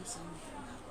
center na ako.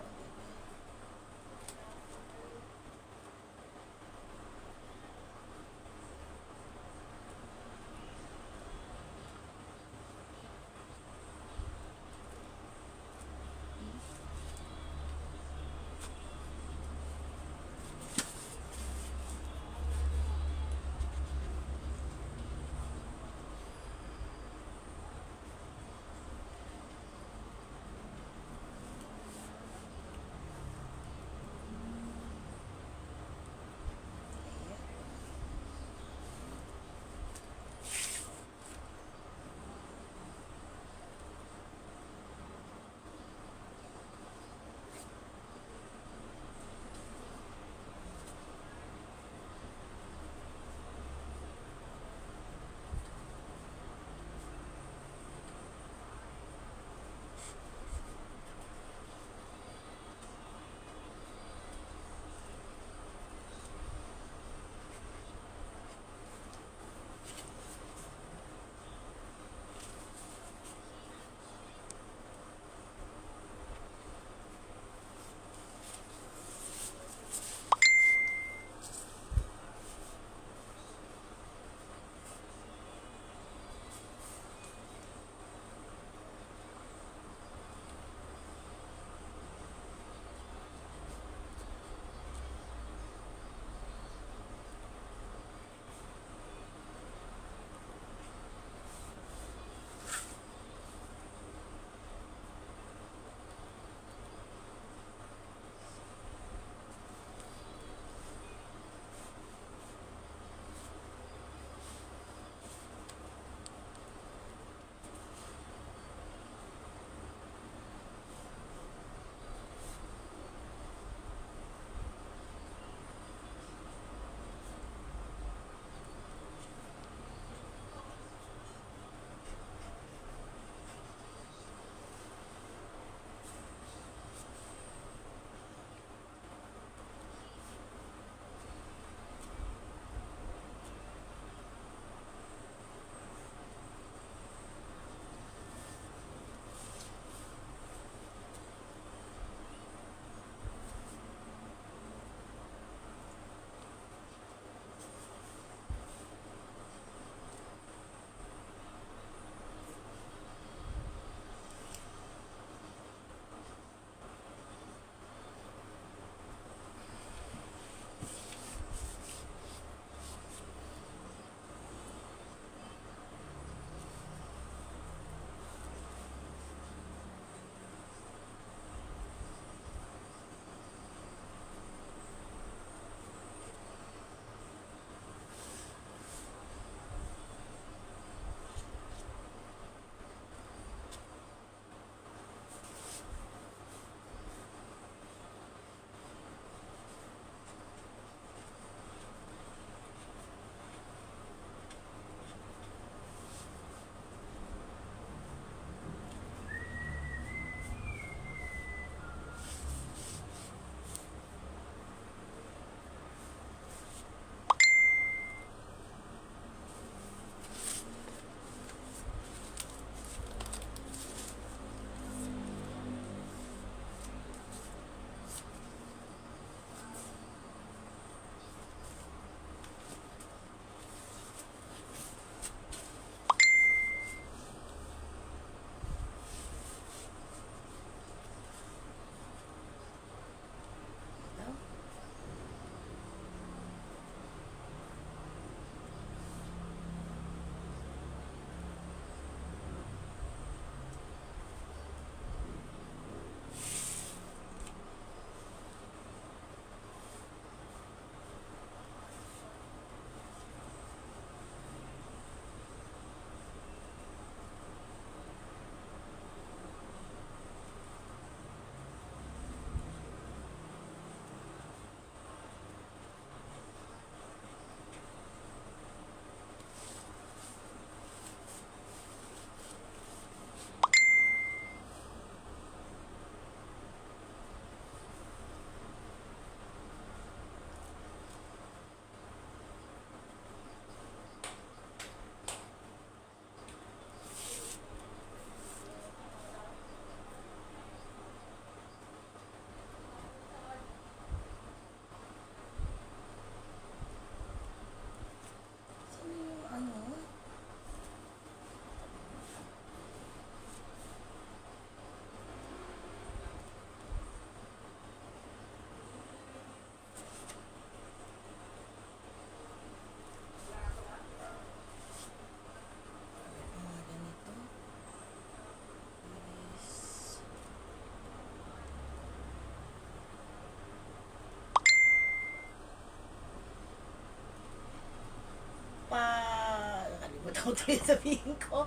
Takot ako tuloy sabihin ko.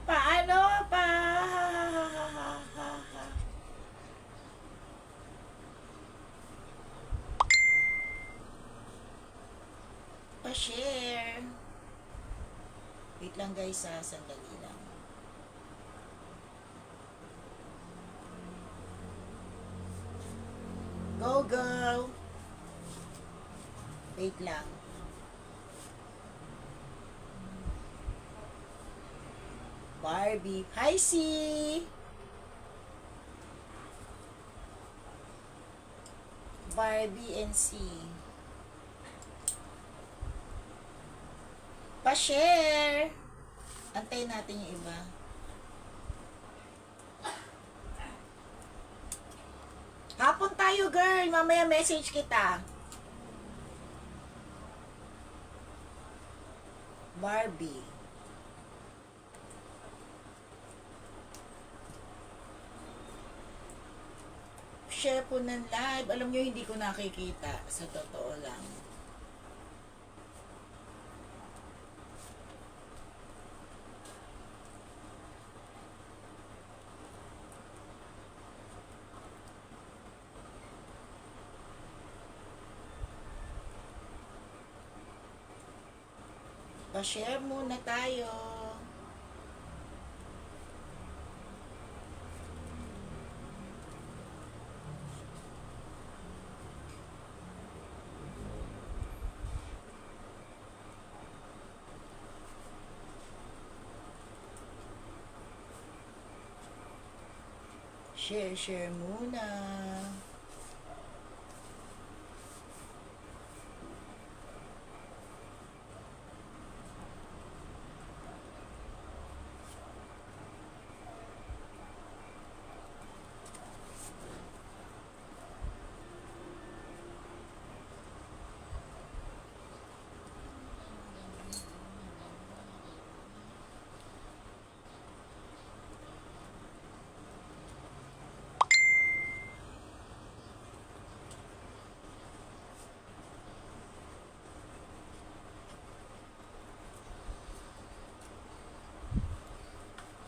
Paano? Pa-share. Wait lang guys ha, sandali lang. Go girl! Wait lang. Barbie. Hi, C! Barbie and C. Pa-share! Antayin natin yung iba. Hapon tayo, girl. Mamaya message kita. Barbie. Share po ng live. Alam nyo, hindi ko nakikita. Sa totoo lang. Pa-share muna tayo. Share muna.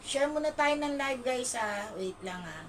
Share muna tayo ng live guys ha. Wait lang ha.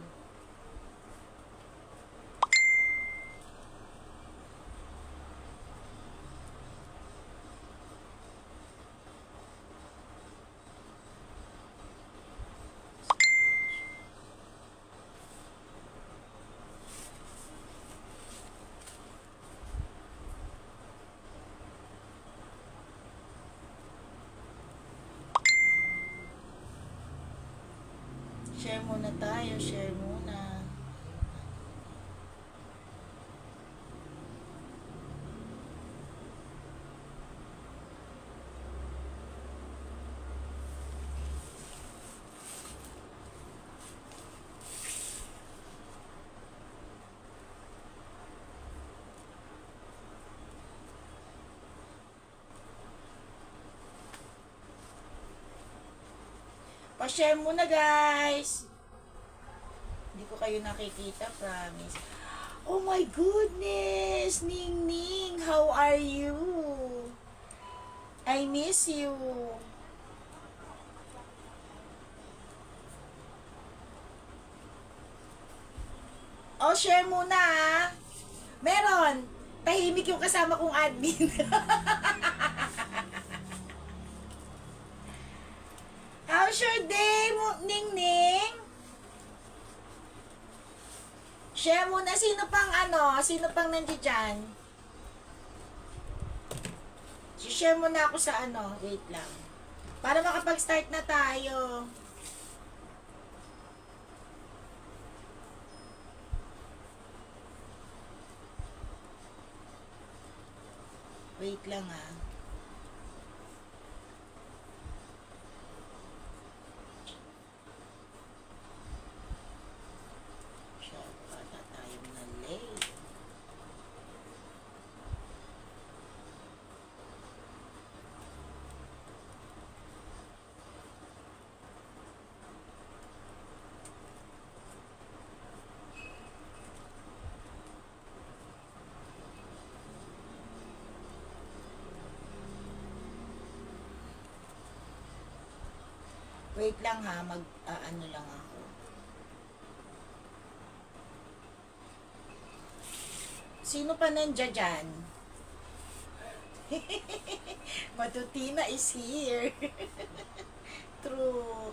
Share muna tayo. Share muna. Pa-share muna guys. Hindi ko kayo nakikita, promise. Oh my goodness! Ning Ning, how are you? I miss you. Oh, share muna ah. Meron. Tahimik yung kasama kong admin. How's your day, Ning Ning? Share muna. Sino pang nandiyan dyan? Share muna ako sa wait lang. Para makapag-start na tayo. Wait lang ah. Wait lang ha, ano lang ako. Sino pa nandiyan dyan? Matutina is here. True.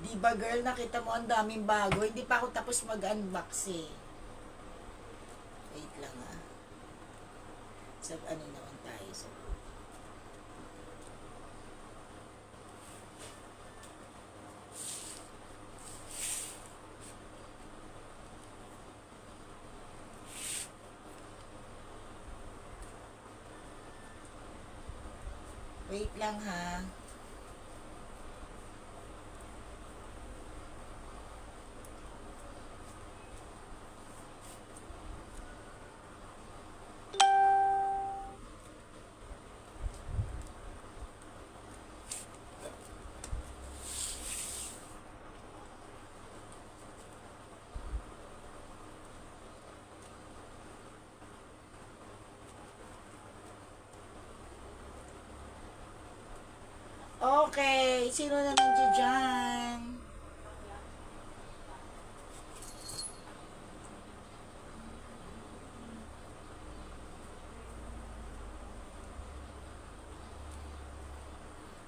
Diba girl, nakita mo ang daming bago. Hindi pa ako tapos mag-unbox eh. Wait lang ah. Sa ano naman tayo. So, wait lang ha. Okay, sino na nandiyan dyan?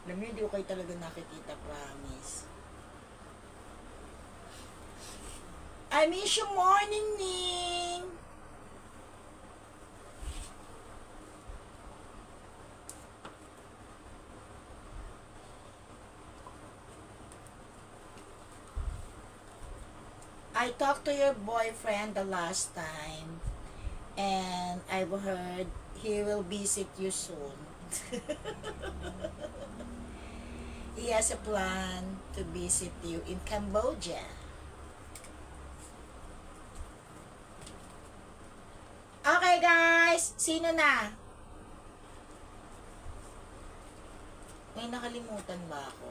Alam niyo, hindi ko kayo talaga nakikita, promise. I miss you morning, Ning! I talked to your boyfriend the last time, and I've heard he will visit you soon. He has a plan to visit you in Cambodia. Okay guys, sino na? May nakalimutan ba ako?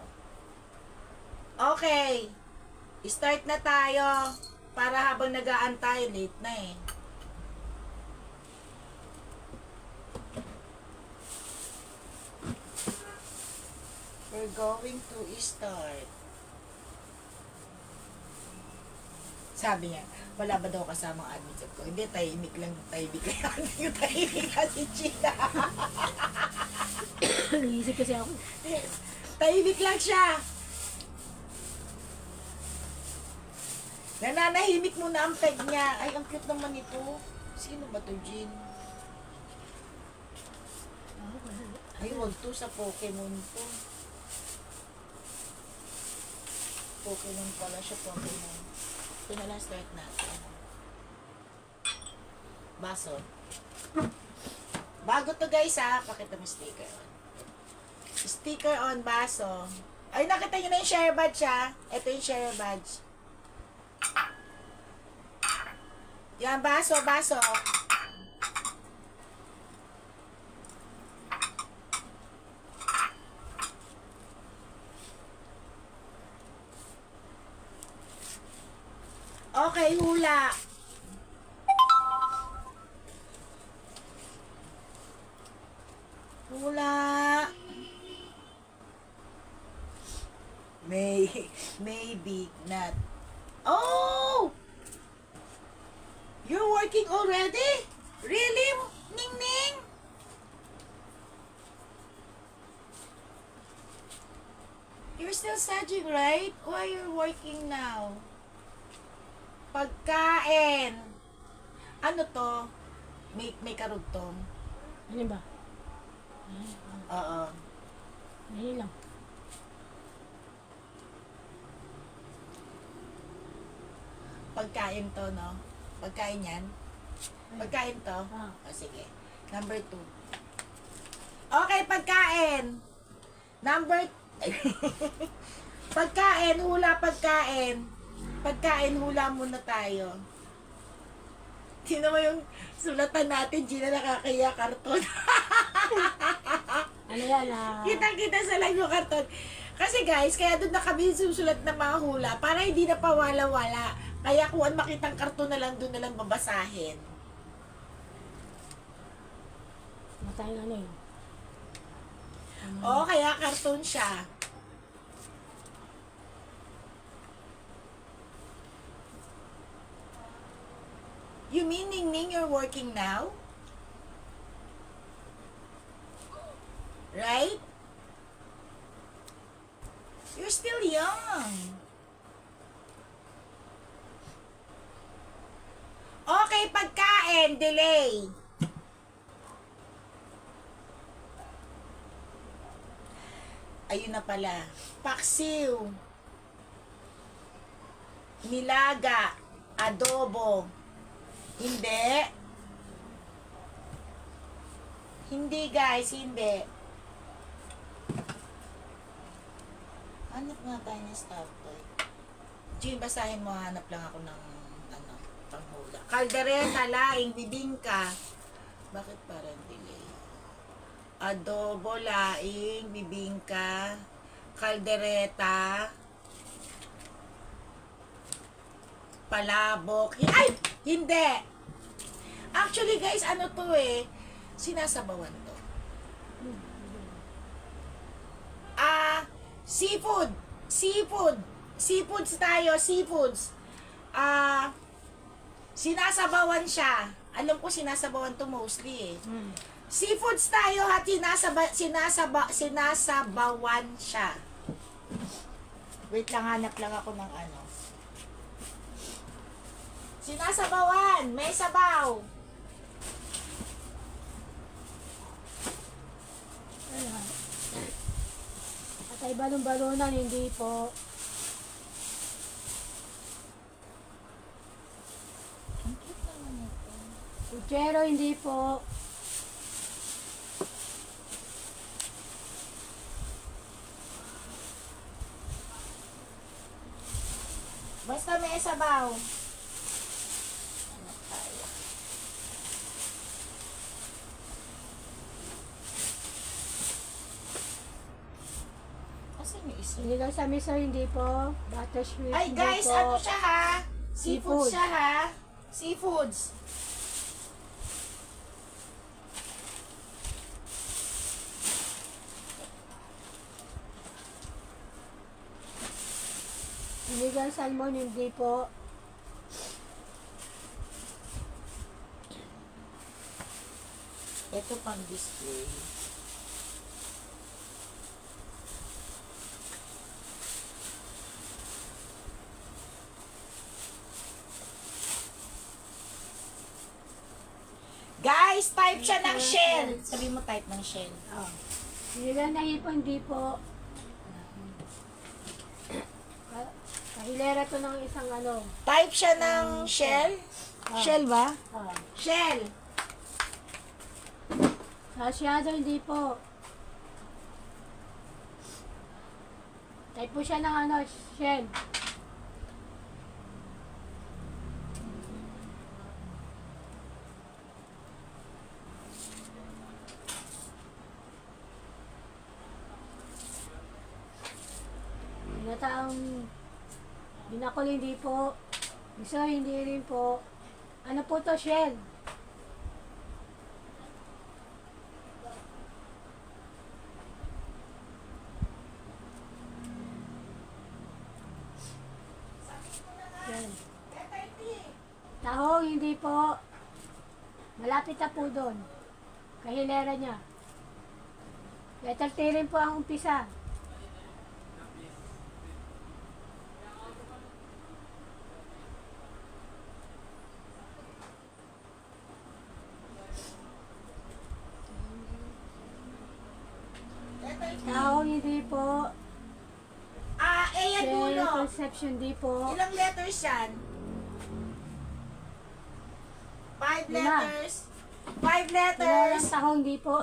Okay. Start na tayo para habang nag-aantay, late na eh. We're going to start. Sabi niya, wala ba daw kasamang admin set ko? Hindi, tahimik lang. Tahimik lang. Hindi yung tahimik kasi China. Naisip kasi ako. Tahimik lang siya. Nananahimik muna ang peg niya. Ay, ang cute naman ito. Sino ba to, Jean? Ay, wag to sa Pokemon to. Pokemon pala siya, Pokemon. Ito na lang start natin. Baso. Bago to guys ha. Pakita mo sticker on. Sticker on, baso. Ay, nakita nyo na yung share badge ha. Ito yung share badge. Yan, baso, baso. Okay, hula. Hula. Maybe not. Oh! You're working already? Really, Ning Ning? You're still studying, right? Why you're working now? Pagkain. Ano to? May karugtong. Ano ba? Oo. Ano lang. Pagkain to, no? Pagkain yan? Pagkain to? Ah. O, sige. Number 2. Okay, pagkain. Number... pagkain, hula pagkain. Pagkain, hula muna tayo. Sino mo yung sulatan natin, Gina, nakakaya karton. Ano yan ah? Kita-kita sa lang yung karton. Kasi guys, kaya doon na kami susulat ng mga hula para hindi na pawala-wala. Kaya kung ang makitang karton na lang, doon na lang babasahin. Matay na ano yun. Oo, kaya cartoon siya. You mean, Ningning, you're working now? Right? You're still young. Okay, pagkain, delay. Ayun na pala. Paksiw. Nilaga. Adobo. Hindi. Hindi, guys, hindi. Hanap nga tayo ng stop toy. Jim, basahin mo, hanap lang ako ng panghula. Kaldereta, laing, bibingka. Bakit parang delay? Adobo, laing, bibingka, kaldereta, palabok. Ay! Hindi! Actually, guys, ano to eh? Sinasabawan to. Seafood. Seafood. Seafoods tayo, seafoods. Sinasabawan siya. Alam ko sinasabawan to mostly eh. Seafoods tayo at sinasabawan siya. Wait lang, hanap lang ako ng ano. Sinasabawan, may sabaw. Ayan. At ay balon-balonan, hindi po. Ang cute naman ito. Puchero, hindi po. Basta may sabaw. Asan yung isa? Sinigang sa miso, hindi po. Butter shrimp, Ay hindi guys, po. ano siya ha? Seafoods Seafood. siya ha? Seafoods. Sinigang salmon, hindi po. Ito pang display. Guys, type siya ng shell. Sabi mo type ng shell. Oh. Sinigang na hipon, hindi po. Kahilera to ng isang ano. Type siya ng shell. Shell ba? Oh. Shell. Sasyado, hindi po. Type po siya ng ano, shell. Binataang binakol, hindi po. Miso, hindi rin po. Ano po to, shell? Shell. Tahong, hindi po. Malapit na po doon. Kahilera niya. Letter T rin po ang umpisa. Tahong, hindi po. Yan Shell, dulo. conception, hindi po. Ilang letters yan? 5 Lima. letters. 5 Wala letters. lang tahong, hindi po.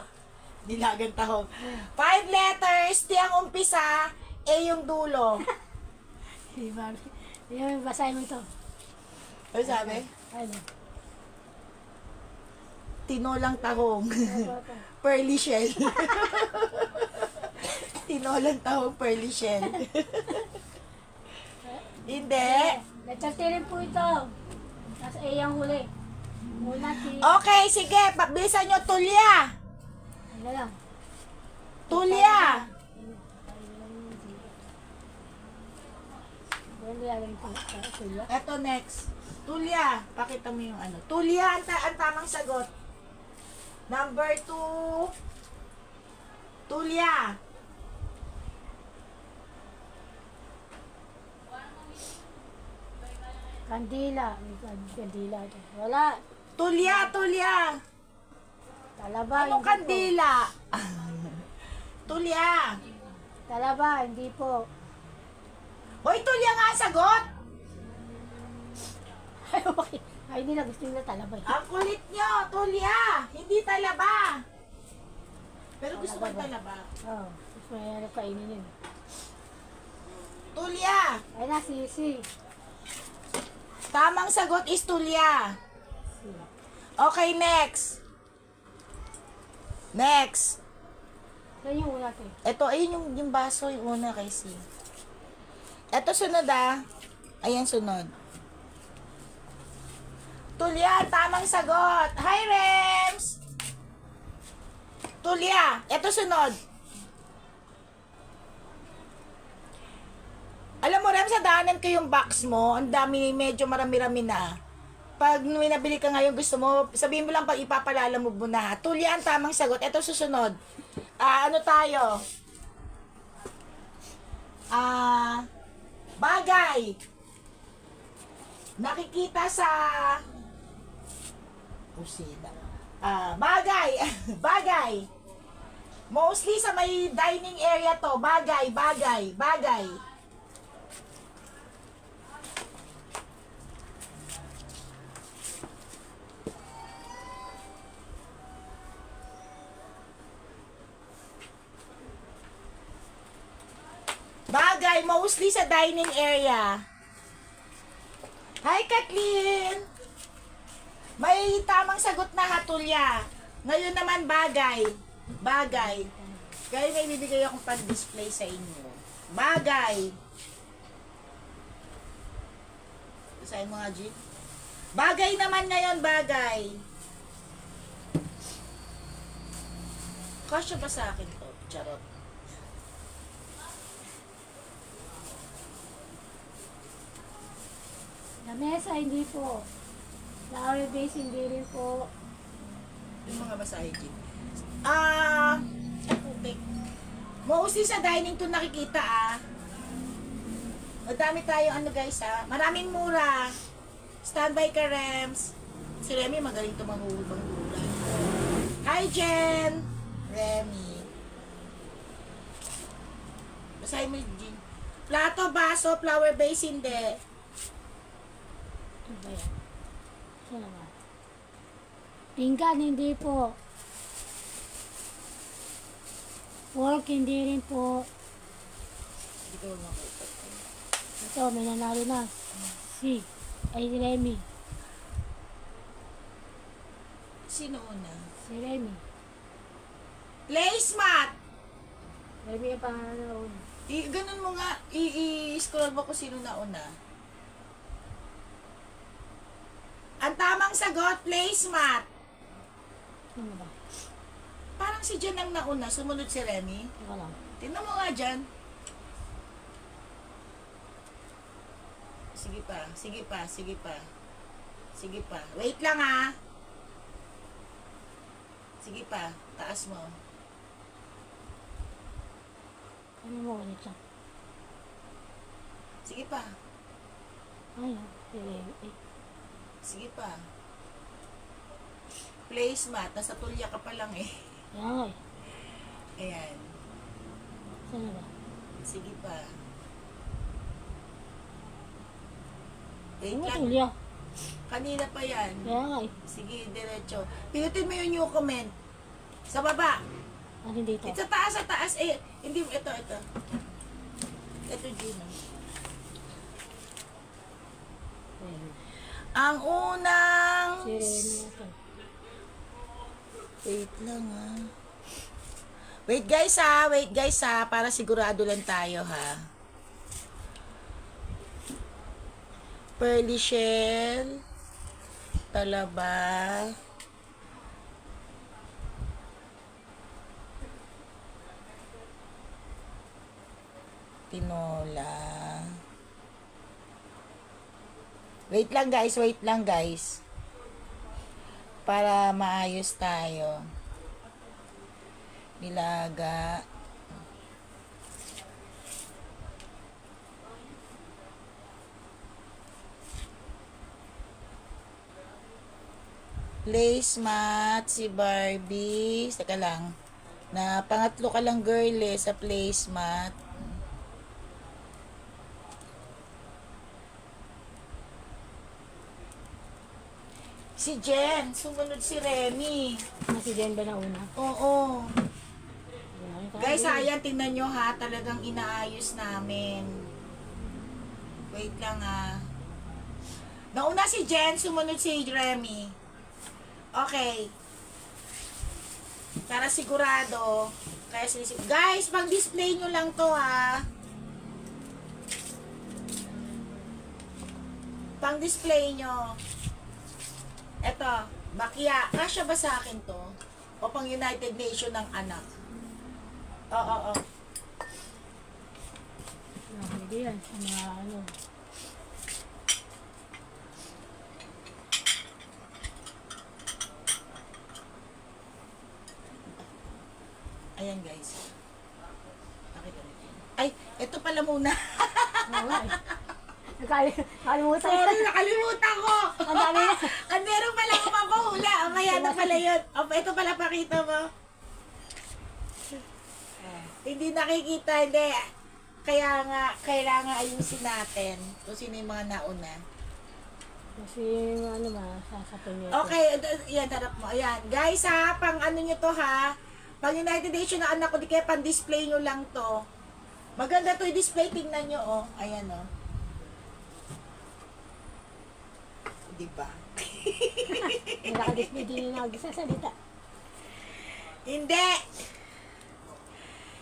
Nilagang tahong. 5 letters. T ang umpisa. A yung dulo. Diba? Yung basahin mo ito. Ano sabi? Ano? Tinolang tahong. Apa. Pearly shell. Tinolang tahong pearly shell. Hindi. Letter T rin po ito. Tapos A ang huli. Muna T. Okay, sige. Bilisan nyo. Tulya. Ano lang. Tulya. Tulya. Eto next. Tulya. Pakita mo yung ano. Tulya ang tamang sagot. Number 2. Tulya. Kandila. May kandila. Wala. Tulya. Talaba. Anong hindi kandila? Tulya. Po. Talaba, hindi po. Hoy, tulya nga ang sagot. Ay, okay. Ay, hindi na gusto nila talaba. Ang kulit nyo, tulya. Hindi talaba. Pero gusto ko yung talaba. Oo. Tapos may ano kainin yun. Tulya. Ay na, sisi. Tamang sagot is tulya. Si. Okay, next. Next. Yan yung una ko. Ito, ayun yung baso, yung una kay C. Ito sunod ah. Ayan sunod. Tulya, tamang sagot. Hi, Rems! Tulya, ito sunod. Alam mo, Rems, sa daanan ko yung box mo, ang dami, medyo marami-rami na. Pag may nabili ka ngayon, gusto mo, sabihin mo lang pag ipapalala mo na. Tulya, ang tamang sagot. Ito susunod. Ano tayo? Bagay. Nakikita sa kusina. Bagay. Bagay. Mostly sa may dining area to. Bagay. Bagay, mostly sa dining area. Hi, Kathleen! May tamang sagot na hatulya. Ngayon naman bagay. Kaya may bibigay akong pan-display sa inyo. Bagay. Basahin mo nga, G. Bagay naman ngayon, bagay. Kasya ba sa akin to? Charot. Lamesa, hindi po. Flower base, hindi rin po. Yung mga basahin, G. Okay. Mostly sa dining to nakikita Madami tayong ano guys Maraming mura. Standby ka, Rems. Si Remy magaling to manghulog. Hi, Jen! Remy. Basahin mo, Jean. Plato, baso, flower base, hindi. Ano ba yan? Saan naman? Pinggan, hindi po. Fork, hindi rin po. Hindi ko makita. Ito, may nanalo na. Si. Ay, si Remy. Sino una? Si Remy. Placemat! Remy ang pangalan. Ganun mo nga. I-scroll mo kung sino na una. Ang tamang sagot, placemat. Ano ba? Parang si Jen ang nauna. Sumunod si Remy. Wala. Tingnan mo nga dyan. Sige pa. Wait lang Sige pa. Taas mo. Ano mo ulit lang? Sige pa. Ayun. Si Remy. Sige pa. Placemat. Nasa tulya ka pa lang eh. Yan. Ayan. Saan na ba? Sige pa. Wait Ano lang. tulya? Kanina pa yan. Kaya nga eh. Sige, diretso. Pinutin mo yung new comment. Sa baba. Ano dito? Sa taas. Hindi, ito. Ito, Gino. Remy. Ang unang... Si Remy ito. Wait lang Wait guys para sigurado lang tayo Pearly shell. Talaba. tinola. Wait lang guys. Para maayos tayo. Nilaga. Placemat si Barbie. Teka lang. Na pangatlo ka lang girl sa placemat. Si Jen, sumunod si Remy. Si Jen ba na una? Oo. Wala rin tayo. Guys, ayan, tingnan nyo ha. Talagang inaayos namin. Wait lang ha. Nauna si Jen, sumunod si Remy. Okay. Para sigurado. Kaya guys, pang-display nyo lang to ha. Pang-display nyo. Eto, bakya. Kasya ba sa akin to? O pang United Nation ng anak? Oo. Hindi yan. Sa mga ano. Ayan guys. Nakita niyo. Ay, ito pala muna. Oo eh. Nakalimutan. Sorry, nakalimutan ko. Ang dami na. Ang meron pala ako mapahula. Amaya na pala yun. Ito pala pakita mo. Hindi nakikita, hindi. Kaya nga, kailangan ayusin natin kung sino yung mga nauna. Kasi ano ba, sasapin niya. Okay, yan, harap mo. Ayan. Guys ha, pang ano nyo to ha. Pang United Nation na anak ko, di kaya pang display nyo lang to. Maganda to i-display, tingnan nyo oh. Ayan oh. Diba? Nakadisplay din yung nagsasalita. Hindi.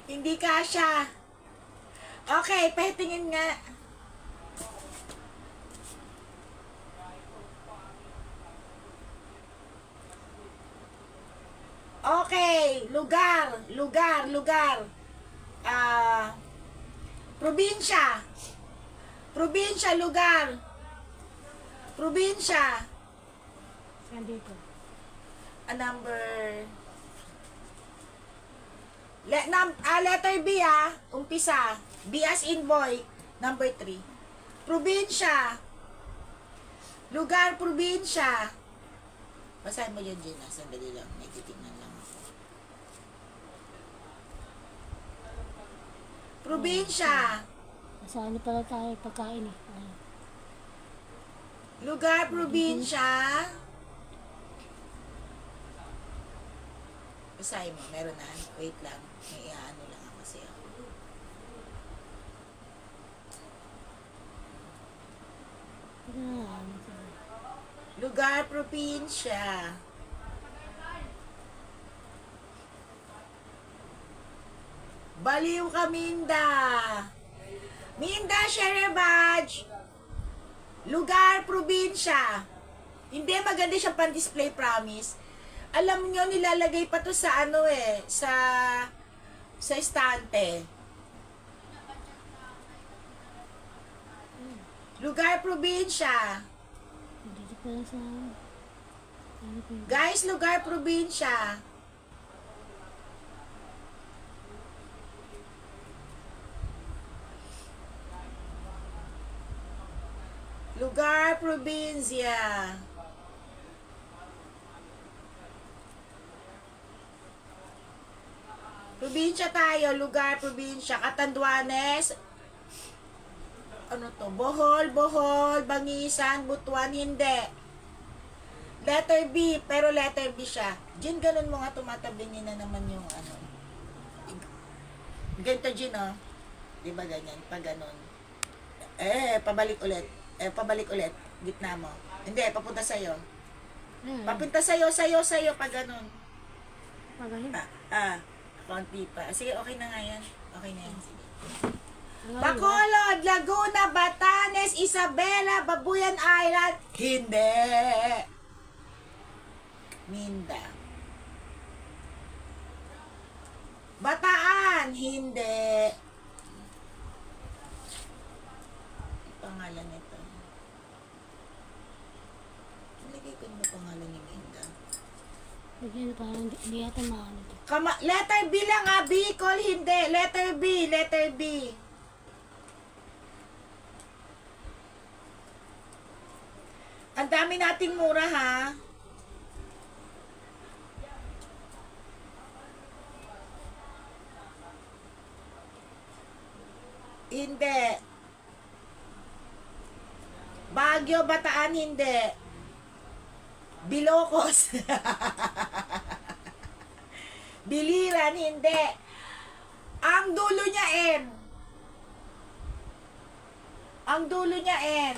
Hindi kasya. Okay, pahitingin nga. Okay, lugar. Probinsya. Lugar. Probinsya. Saan dito? Number letter B umpisa. B as in boy, number 3. Probinsya. Lugar, probinsya. Basahin mo yun, Gina. Sandali lang. May titignan lang ako. Probinsya. Sa ano pala tayo pagkain eh. Ayun. Lugar, probinsya. Basahin mo. Meron na. Wait lang. May ano lang ako kasi ako. Lugar, probinsya. Baliw ka, Minda. Minda, Share Badge. Lugar, probinsya. Hindi, maganda siya pan-display, promise. Alam nyo, nilalagay pa to sa ano sa estante. Lugar, probinsya. Dito pala sa... Ano po yun? Guys, lugar, probinsya. Lugar, probinsya. Probinsya tayo, lugar, probinsya. Catanduanes. Ano to? Bohol, Bangisan, Butuan, hindi. Letter B, pero letter B siya. Jin, ganun mo nga, tumatabingin na naman yung ano. Ganito, Jin, oh. Di ba ganyan? Pag ganun. Pabalik ulit. Gitna mo. Hindi, papunta sa'yo. Papunta sa'yo, pag ganun. Magaling. Konti pa. Sige, okay na nga yan. Okay na yan. Sige. Ano, Bacolod, Laguna, Batanes, Isabela, Babuyan Island. Hindi. Minda. Bataan. Hindi. pangalan nito? Nalagay ko na pangalan ni Minda. Bigyan parang hindi yata maano to. Letter B lang ha, Bicol, hindi. Letter B, letter B. Ang dami nating mura ha. Hindi. Baguio, Bataan, hindi. Bilocos. Biliran, hindi. Ang dulo niya N. Ang dulo niya N.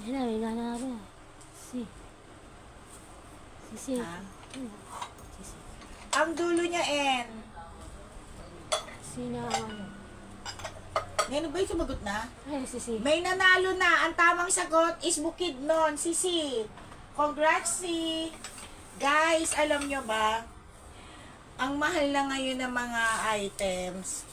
Yan na, may nanalo. Si. Si. Ha? Ang dulo niya N. Si na ano. Ngayon ba yung sumagot na? Ay, si. May nanalo na. Ang tamang sagot is Bukidnon. Si C. Congrats, C. Guys, alam nyo ba? Ang mahal na ngayon ng mga items.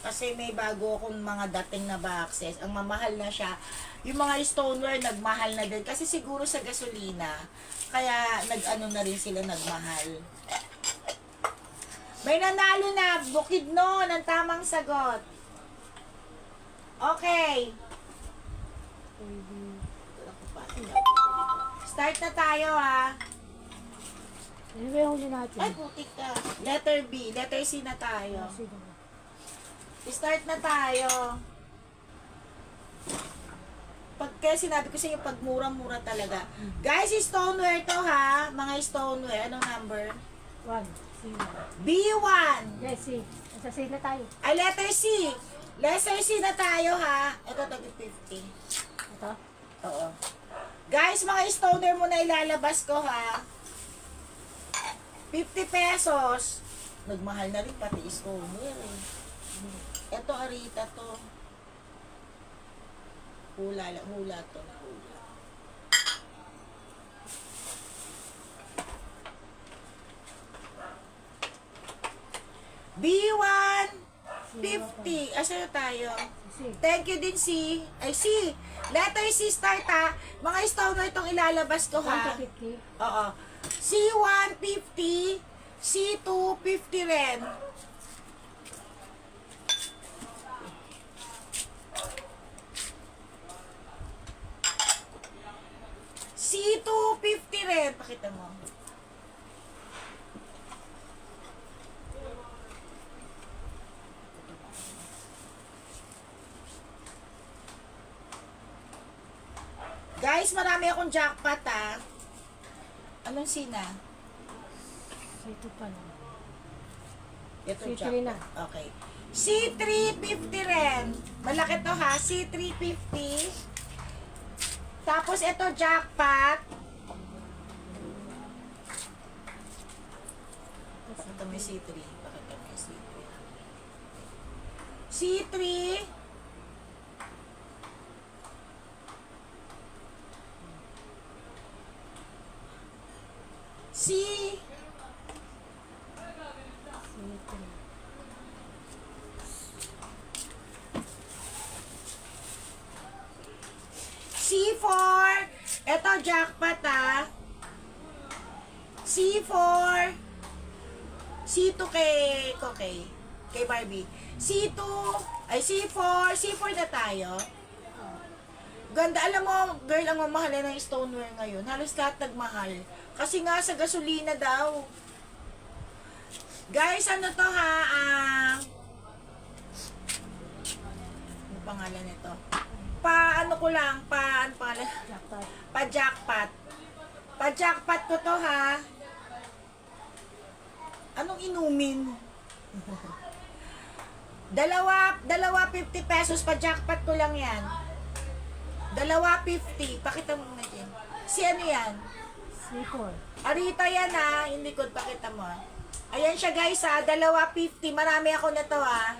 Kasi may bago akong mga dating na boxes. Ang mamahal na siya. Yung mga stoneware, nagmahal na din. Kasi siguro sa gasolina. Kaya nag-ano na rin sila, nagmahal. May nanalo na. Bukidnon. Ang tamang sagot. Okay. Start na tayo ha. Ano ba yung huli natin? Ay, putik ka. Letter B. Letter C na tayo. Si daw. Start na tayo. Kaya sinabi ko sa inyo, pag mura-mura talaga. Guys, stoneware to ha. Mga stoneware. Anong number? 1. Si. B1. Yes, si. Nasa si na tayo. Ay, letter C. Letter C na tayo ha. Ito, tagi 50. Ito? Oo. Guys, mga stoner mo na ilalabas ko ha. 50 pesos. Nagmahal na rin pati stoner eh. Ito, Arita to. Hula to. Hula. B1 50. Asa tayo? Si. Thank you din C. Ay, C. Letter C start ha. Mga stoner itong ilalabas ko ha. 150. Oo. C1 50. C2 50 rin. C2 50 rin. Pakita mo. Guys, marami akong jackpot ha. Anong sina? Ito pa lang. Ito C3 jackpot. na. Okay. C350 rin. Malaki to ha. C350. Tapos ito jackpot. Ito may C3. Bakit ito may C3? C3. C. C4. Ito, jackpot ha. C4. C2 kay Barbie. C2. Ay, C4. C4 na tayo. Ganda. Alam mo, girl, ang mamahal ng stoneware ngayon. Halos lahat nagmahal. Kasi nga sa gasolina daw. Guys, ano to ha? Ano pangalan nito? Ano ko lang, ano pangalan? Jackpot. Pa-jackpot. Pa-jackpot ko to ha. Anong inumin? dalawa 50 pesos pa-jackpot ko lang yan. Dalawa 50. Pakita mo na dyan. Si ano yan? C4. Arita yan ha. Yung likod, pakita mo. Ayan siya guys ha. Dalawa 50. Marami ako na to ha.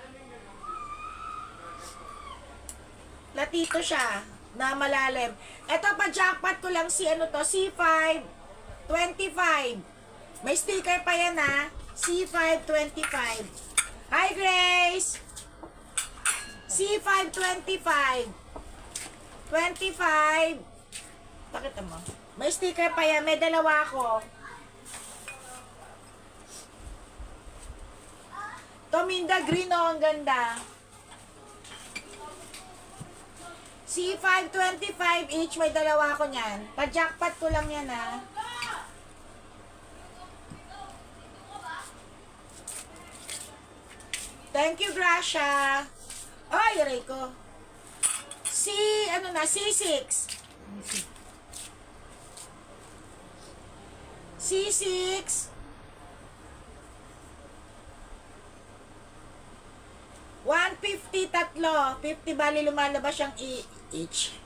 Latito siya. Na malalim. Ito pa jackpot ko lang si ano to. C5 25. May sticker pa yan ha. C5 25. Hi Grace! C5, 25. 25. Pakita mo. May sticker pa yan. May dalawa ako. Tominda green, oh. Ang ganda. C5, 25 each. May dalawa ako niyan. Pa-jackpot ko lang yan, ha. Thank you, Gracia. Ay, aray ko. C6. C6. 150 tatlo. 50 bali lumalabas siyang each.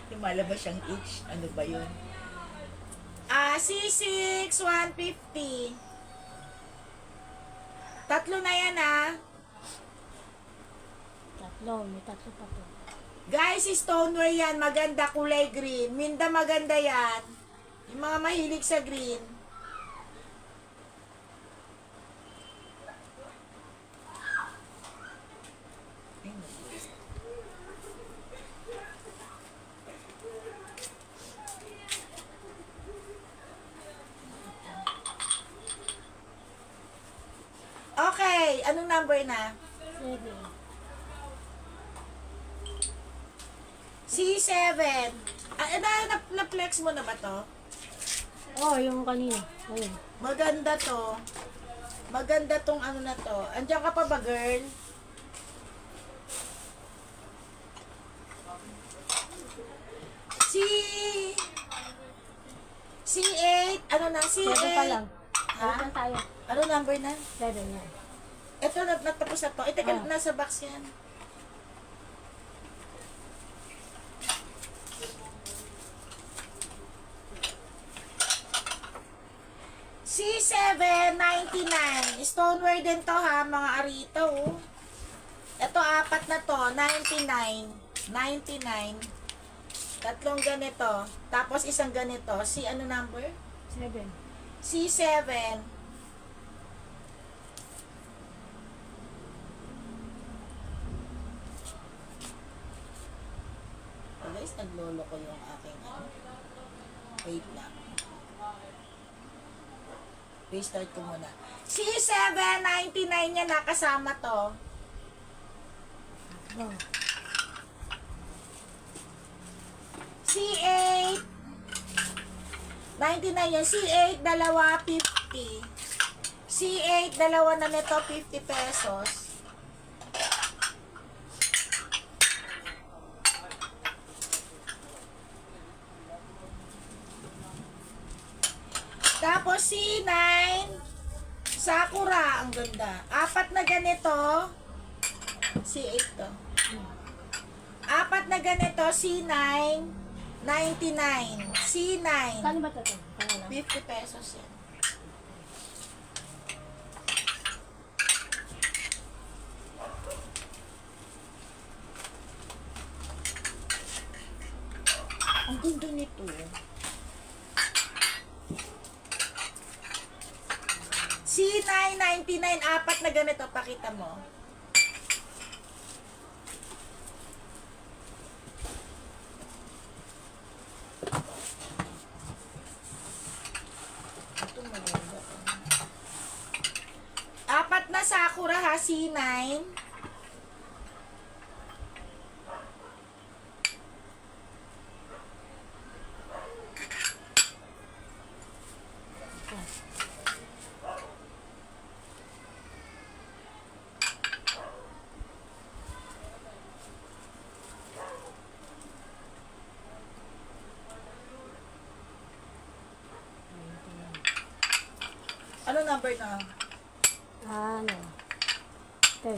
Lumalabas siyang each. Ano ba yun? C6, 150. Tatlo na yan, Tatlo, may tatlo pa to. Guys, stoneware yan. Maganda, kulay green. Minda maganda yan. Yung mga mahilig sa green. Okay, anong number na? 7. C7. Na-flex mo na ba to? Oh, yung kanina. Ayun. Maganda to. Maganda tong ano na to. Andiyan ka pa ba, girl? C8. Ano na? C8. 7 pa lang. Ha? Balik lang tayo. Ano number na? 7 yan. Ito, natapos na to. Ito, nasa box yan. C7, 99. Stoneware din to, ha, mga arito. Oh. Ito, apat na to. 99. 99. Tatlong ganito. Tapos isang ganito. Ano number? 7. C7. Oh, guys, naglolo ko yung aking ano. Wait lang. Restart ko muna. C7, 99 niya nakasama to. Oh. C8, 99 yan. C8, dalawa, 50. C8, dalawa na nito, 50 pesos. Tapos C9, Sakura, ang ganda. Apat na ganito, C8 to. Apat na ganito, C9, 99. C9, Kano ba ito? Kano lang? 50 pesos yan. Ang ganda nito. C9, 99, apat na ganito, pakita mo. Ito maganda. Apat na Sakura, ha, C9. Ano number na? Ano? 10.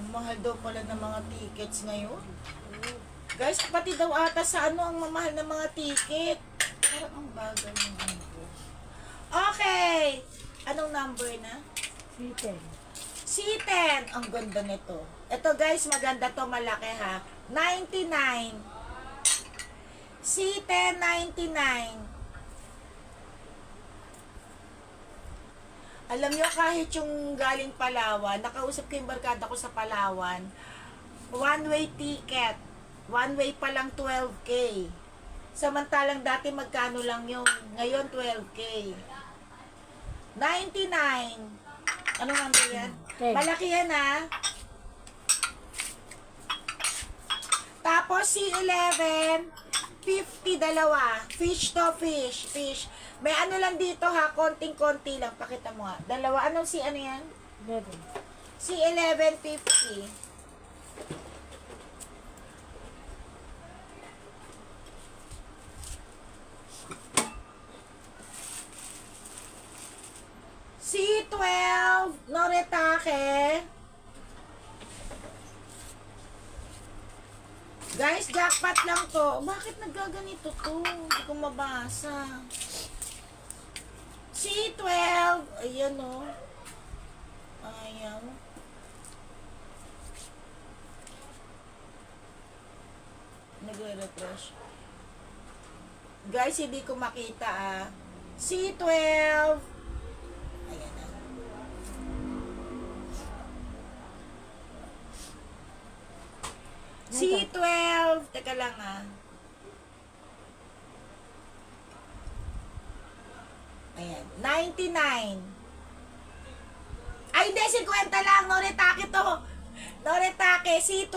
Ang mahal daw pala ng mga tickets ngayon. Guys, pati daw ata sa ano ang mamahal ng mga ticket. Parang ang bagal ng ano ko. Okay! Anong number na? 10. C10. Ang ganda nito. Ito guys, maganda to, malaki ha. 99. C1099. Alam nyo, kahit yung galing Palawan, nakausap ko yung barkada ko sa Palawan, one-way ticket. One-way pa lang 12K. Samantalang dati magkano lang yun. Ngayon 12K. 99. Ano number yan? Okay. Malaki yan ha. Tapos C11, 50 dalawa. Fish to fish. Fish. May ano lang dito ha, konting-konti lang. Pakita mo ha. Dalawa. Anong si ano yan? Bebe. C11, 50. C12, Noritake. Guys, jackpot lang to. Bakit naggaganito to? Hindi ko mabasa. C12. Ayan o. Ayan. Nagre-refresh. Guys, hindi ko makita ah. C12. Ayan na. C12. Teka lang ah. Ayan. 99. Ay, hindi. 50 lang. Noritake to. Noritake. C12.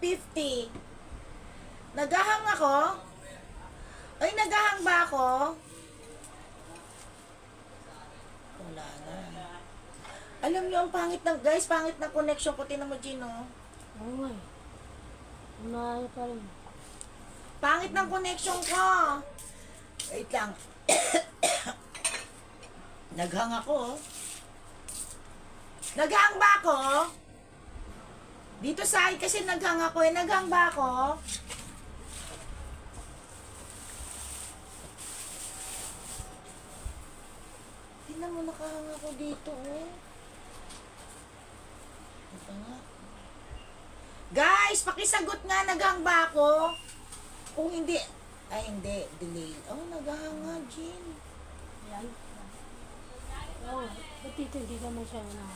50. Nagahang ako. Ay, nagahang ba ako? Wala na. Alam niyo, ang pangit ng, guys, pangit ng connection ko. Tinan mo, Gino. Oo nga eh. Unahin pa rin. Pangit ng connection ko. Wait lang. Naghang ako. Naghang ba ako? Dito sa akin kasi naghang ako eh. Naghang ba ako? Tingnan mo, nakahang ako dito oh. Ito nga. Guys, pakisagot nga, naghang ba ako? Kung hindi, ay hindi, delay. Oh, naghang nga, Jean. Yan. Oo. Ba't dito hindi naman siya na?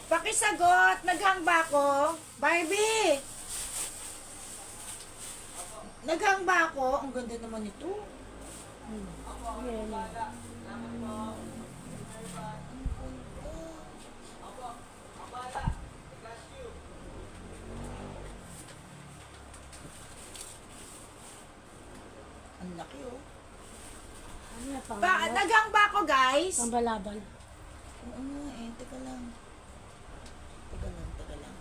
Pakisagot, naghang ba ako? Barbie! Naghang ba ako? Ang ganda naman ito. Yan. Ang laki oh. Ano na pang? Naghang ba ako, guys? Pambalabal. Oo nga eh, teka lang. Teka lang, teka lang.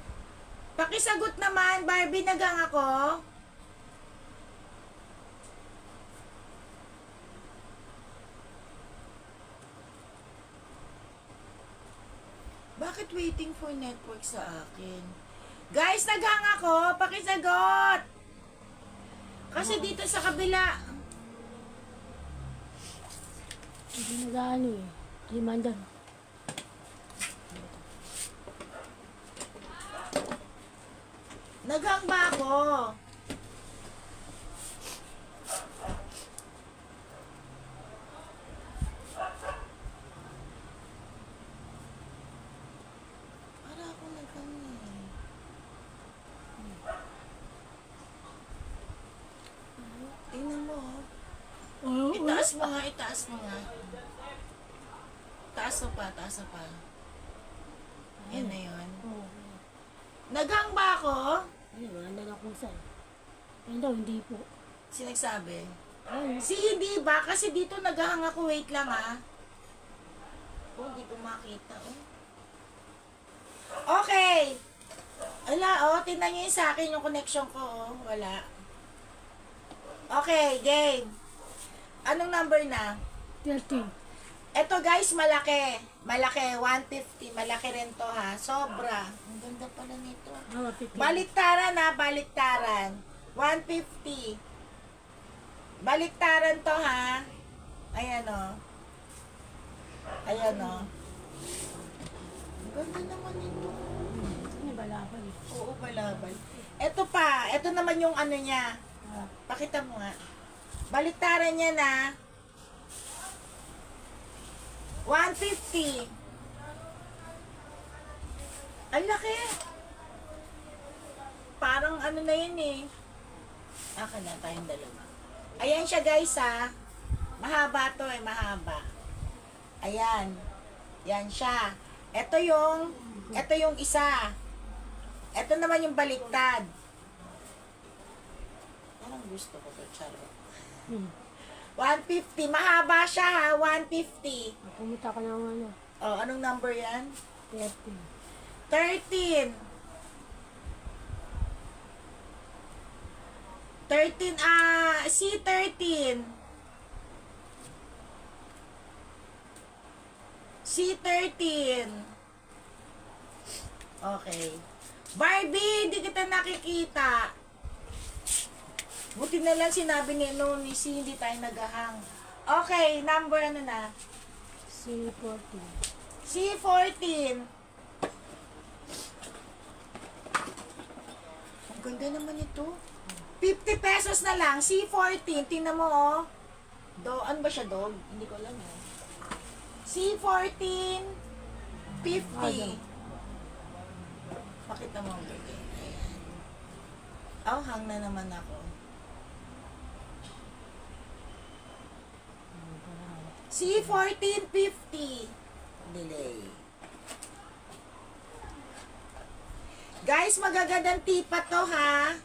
Pakisagot naman, Barbie, naghang ako? Bakit waiting for network sa akin? Guys, naghang ako, pakisagot! Kasi dito sa kabila, Hindi nag-ano eh. Limandan. naghang ba ako? Para ako naghang eh. Tingnan mo oh. Oo. Itaas mo nga, itaas mo nga. Taas mo pa, taas mo pa. Yan na yun. Oo. Naghang ba ako? Ay, wala na lang kung saan. Ayun daw, hindi po. Sinagsabi. Ay, Si hindi ba? Kasi dito naghahang ako. Wait lang ah. Oh, hindi ko makita. Oh. Okay. Wala oh. Tingnan nyo yung sa akin yung connection ko oh. Wala. Okay, game. Anong number na? 13. Eto guys, malaki. Malaki, 150. Malaki rin to ha. Sobra. Ang ganda pala nito. Ah, 50. Baliktaran ha, baliktaran. 150. Baliktaran to ha. Ayan o. Ayan o. Ang ganda naman ito. Ano balabal eh. Oo, balabal. Ito pa. Ito naman yung ano niya. Ah, Pakita mo nga. Baliktaran niya na 150. Ang laki. Parang ano na yun eh. Aka na tayong dalawa. Ayan siya guys ha. Mahaba to eh, mahaba. Ayan. Yan siya. Ito yung isa. Ito naman yung baliktad. Parang gusto ko to, charot. 150. Mahaba siya ha, 150. Pumunta ka ng ano, Oh, anong number yan? 13. 13. 13, C13. C13. Okay. Barbie, hindi kita nakikita. Buti na lang sinabi ni si hindi tayo nagahang. Okay, number ano na? C14. C14. Ang ganda naman ito. 50 pesos na lang. C14. Tingnan mo, oh. Ano ba siya, dog? Hindi ko alam, eh. C14. 50. Pakita mo ang ganda. Ayan. Oh, hang na naman ako. C1450. Delay. Guys, magagandang tipa to ha.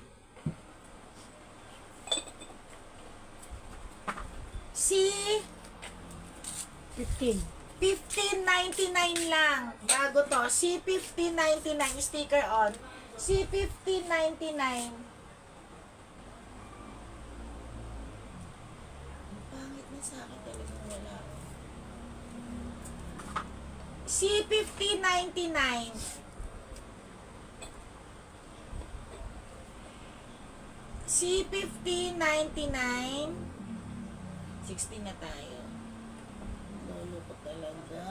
$15. $15.99 lang. Bago to. C15.99 sticker on. C15.99. Ang pangit na sa akin talagang wala. C15.99. C15.99. 16 na tayo. Lolo ko talaga.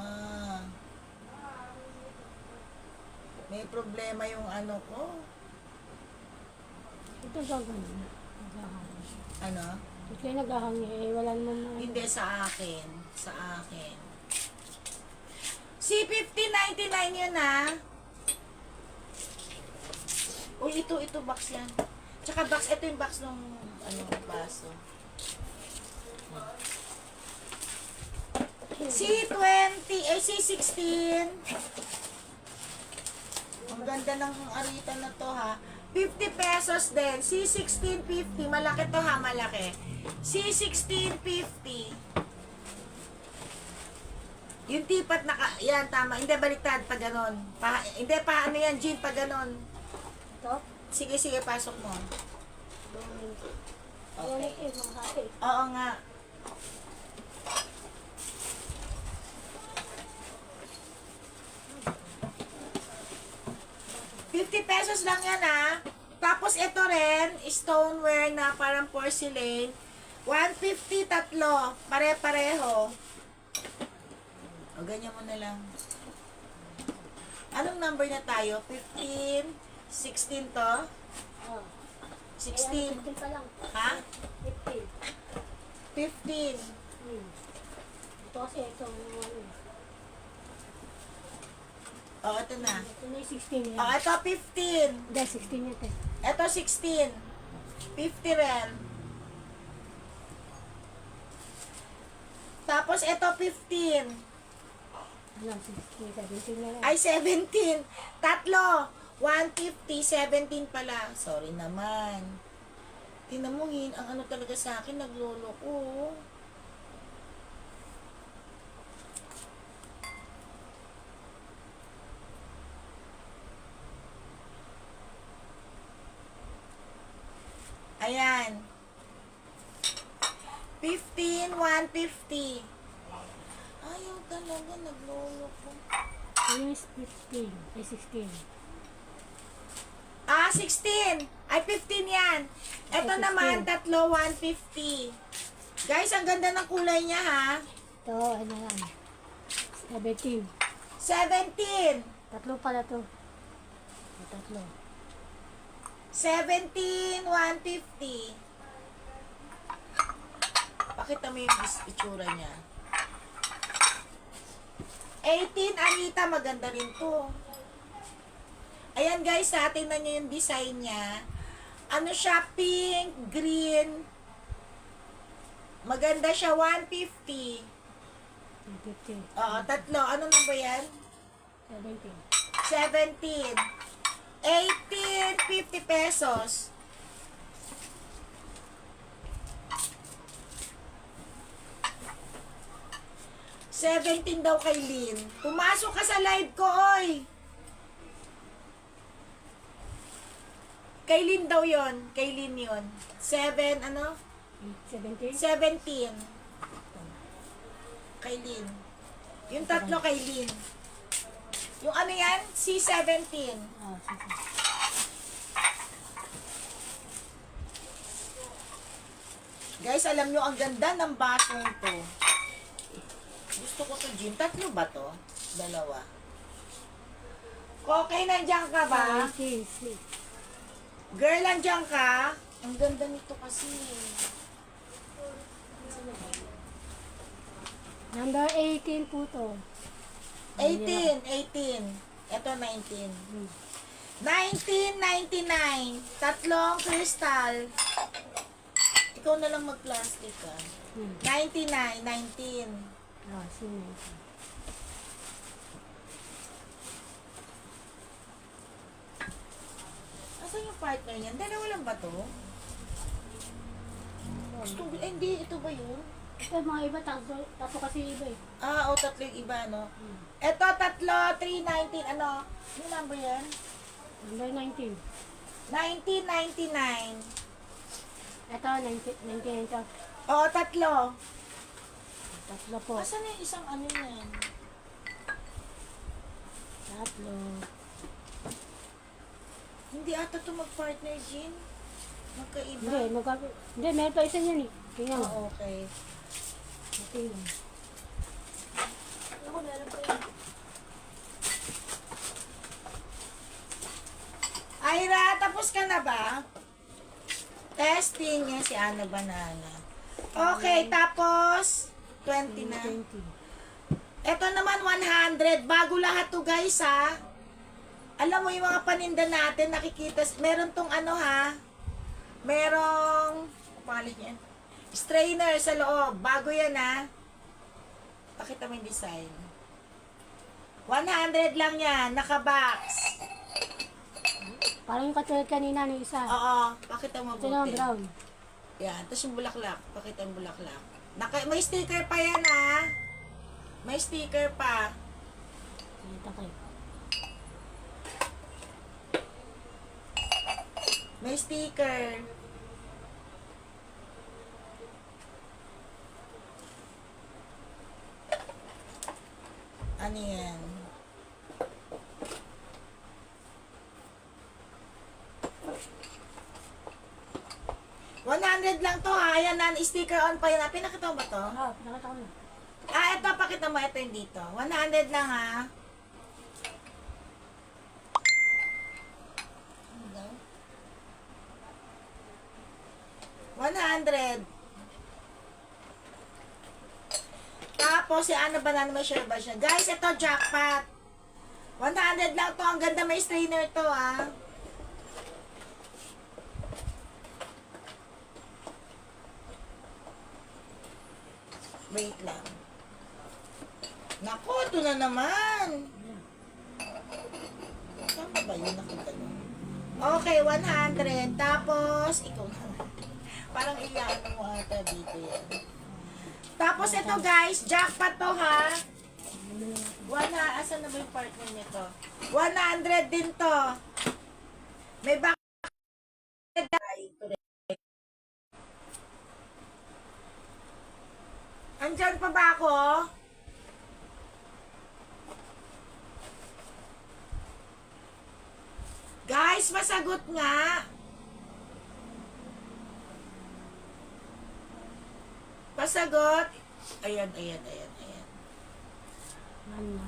May problema yung ano ko. Ito gagawin. Naghahang. Ano? Ito yung naghahang eh. Wala naman na. Hindi, sa akin. Sa akin. C15.99 yun ha. Uy, ito box yan. Tsaka box, ito yung box ng baso. C20, C16. Ang ganda ng arita na to ha. 50 pesos din. C1650. Malaki to ha, malaki. C1650. Yung tipat yan, tama. Hindi, baliktad pa ganon. Hindi, ano yan, Jean, pa ganon. Ito? Sige, pasok mo. Ayan eh, mga hati. Oo nga. ₱50 lang yan ha. Tapos ito rin, stoneware na parang porcelain. 150 tatlo. Pare-pareho. O, ganyan mo na lang. Anong number na tayo? 15? 16 to? Oh. 16. Ayan, 15 pa lang. Ha? 15. 15. Ito kasi ito. Ano. O, ito na. Ito na yung 16 yan. O, ito 15. Hindi, 16 yan tayo. Ito 16. 50 rin. Tapos ito 15. Ano, 16, 17 na yan. Ay, 17. Tatlo. 150, 17 pala. Sorry naman. Tingnan mo, ang ano talaga sa akin, naglolo ko. Ayan. 15, 150. Ayaw talaga, naglolo ko. Ano is 15? Ay, 16. 16. Ay, 15 yan. Ito Ay, 16. naman, tatlo, 150. Guys, ang ganda ng kulay niya, ha? Ito, ano yan? 17. 17. Tatlo pala to. Tatlo. 17, 150. Pakita mo yung itsura niya. 18, Anita, maganda rin to. Ayan guys, sa tingnan nyo yung design niya. Ano siya, pink, green. Maganda siya, 150. 50. Oo, tatlo. Ano na ba yan? 17. 17. 18, 50 pesos. $17 daw kay Lynn. Pumasok ka sa live ko, oy. Kay Lynn daw yon, kay Lynn yun. 7, ano? 17. 17. Kay Lynn. Yung tatlo kay Lynn. Yung ano yan? C17. Ah, sige. Guys, alam nyo, ang ganda ng basong to. Gusto ko to, Jim. Tatlo ba to? Dalawa. Okay, nandiyan ka ba? Sí. Girl, nandiyan ka? Ang ganda nito kasi. Number 18 po to. 18. Ito, 19. 1999. Tatlong crystal. Ikaw na lang mag-plastic ka. 99. 19. Ah, sige. Asan yung partner niyan? Dalawa lang ba to? Gusto, hindi, ito ba yun? Ito mga iba, tatlo kasi iba eh. Ah, o tatlo yung iba, no? Ito, tatlo, 319, ano? Yung number yan? Number 19. 1999. Ito, 19 ito. Oo, tatlo. Tatlo po. Asan na yung isang ano yan? Tatlo. Hindi ata ito mag-partner, Jean. Magkaiba. Hindi, meron pa isa yan eh. Tingnan mo. Ah, okay. Tingnan. Ako, meron pa yun. Ira, tapos ka na ba? Testing niya si Ana Banana. Okay, tapos 20 na. 20. Ito naman 100. Bago lahat to guys ha. Alam mo yung mga paninda natin nakikita. Meron tong ano ha. Merong pangalan niya. Strainer sa loob. Bago yan ha. Pakita mo yung design. 100 lang yan. Naka-box. Parang yung katulad kanina ng isa. Oo. Pakita mo Ito naman buti. brown. Yan. Tapos yung bulaklak. Pakita yung bulaklak. May sticker pa yan ha. May sticker pa. Ito kayo. May sticker. Ano yan? $100 lang to ha. Ayan na, sticker on pa yan. Pinakita mo ba to? Ah, nakita ko na. Ah, ito, pakita mo. Ito yung dito. 100 lang ha. Ano daw? 100. Tapos, si Ana Banana may share ba siya? Guys, ito jackpot. 100 lang to. Ang ganda, may strainer to ha. Wait lang. Naku, ito na naman. Tama ba yun? Nakita nyo? Okay, 100. Tapos, ikaw na. Parang iyan mo ata dito yan. Tapos ito guys, jackpot to ha. Asan na ba yung partner nito? 100 din to. May back. Andyan pa ba ako? Guys, masagot nga. Pasagot. Ayan. Ano?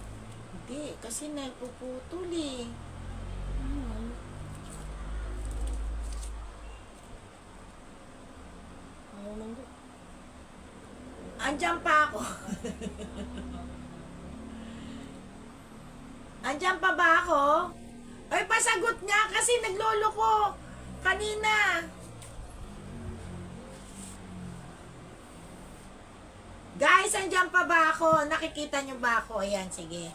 Hindi, kasi nagpuputol eh. Ano? Ayaw nandun. Andiyan pa ako. Andiyan pa ba ako? Ay, pasagot nga kasi naglolo ko kanina. Guys, andiyan pa ba ako? Nakikita nyo ba ako? Ayan, sige.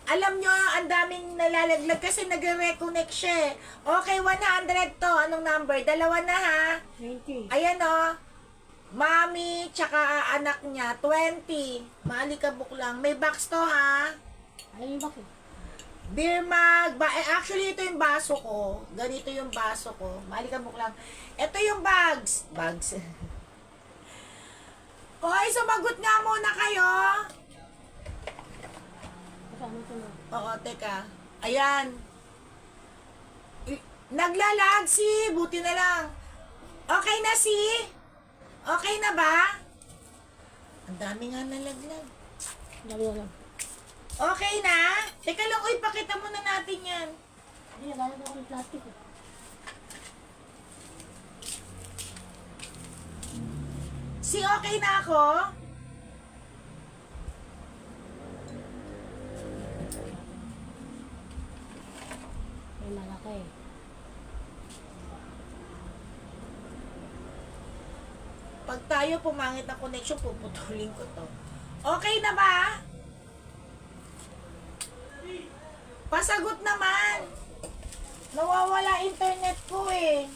Alam nyo, ang daming nalalaglag kasi nagre-reconnect siya eh. Okay, 100 to. Anong number? Dalawa na ha. 20. Ayan o. Mami, tsaka anak niya, 20. Maalikabok lang. May box to ha. Ayun yung bakit? Beer mug. Actually, ito yung baso ko. Ganito yung baso ko. Maalikabok lang. Ito yung bags. Bags. Hoy, sumagot nga muna kayo. Kasama ko na. Oo, teka. Ayan. Naglalag si. Buti na lang. Okay na si? Okay na ba? Ang dami nga nalaglag. Dami. Okay na? Teka lang, uy, pakita muna natin yan. Hindi, naglalagay ako ng plastic eh. Si, okay na ako? May malaki. Pag tayo pumangit ang connection, puputulin ko to. Okay na ba? Pasagot naman. Nawawala internet ko eh.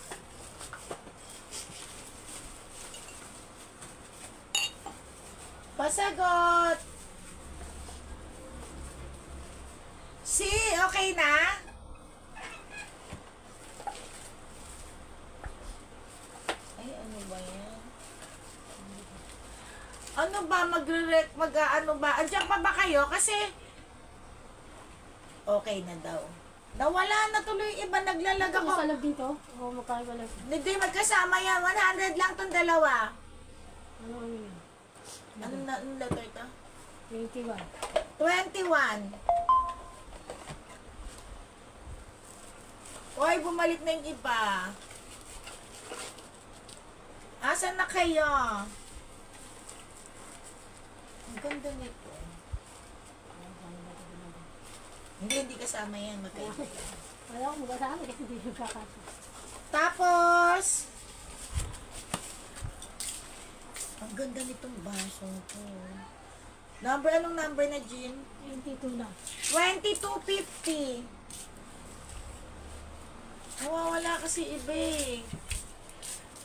Pasagot. Si, okay na? Ay, ano ba yan? Ano ba, ano ba? Andiyan pa ba kayo? Kasi, okay na daw. Nawala na tuloy yung iba, naglalag Ito ako. makalab dito? Oo, makakalab. Hindi, magkasama yan. 100 lang tong dalawa. Ano yun? Anong letter ito? 21. 21. Hoy, bumalik na yung iba. Asan na kayo? Ang ganda nito. Hindi kasama yan. Magkaiba. Wala ko magkasama kasi hindi yung kakasa. Tapos, ang ganda nitong baso ko. Anong number na, Jean? 22 na. 2250. Nawawala kasi iba eh.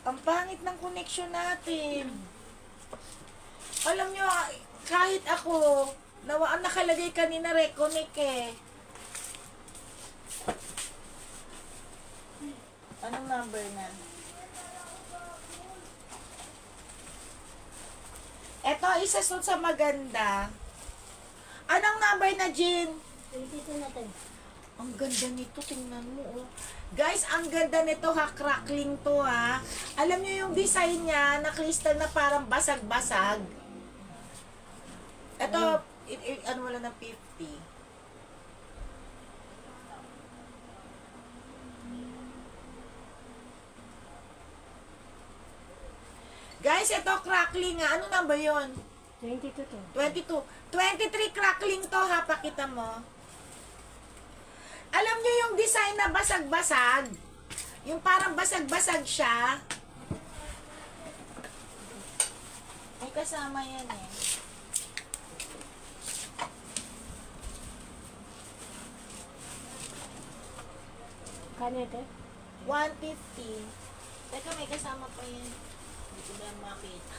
Ang pangit ng connection natin. Alam nyo, kahit ako, ang nakalagay kanina reconnect eh. Anong number na? Eto, isa sa maganda. Anong number na, Jean? 22 na tayo. Ang ganda nito, tingnan mo, oh. Guys, ang ganda nito ha, crackling to ha. Alam niyo yung design niya na crystal na parang basag-basag. Ito, ano wala ng 50. Guys, ito crackling ha. Ano number yon? 22 to. 22. 23 crackling to ha, pakita mo. Alam niyo yung design na basag-basag? Yung parang basag-basag siya. May kasama yan eh. Kano ito? 150. Teka, may kasama pa yan. Hindi ko na makita.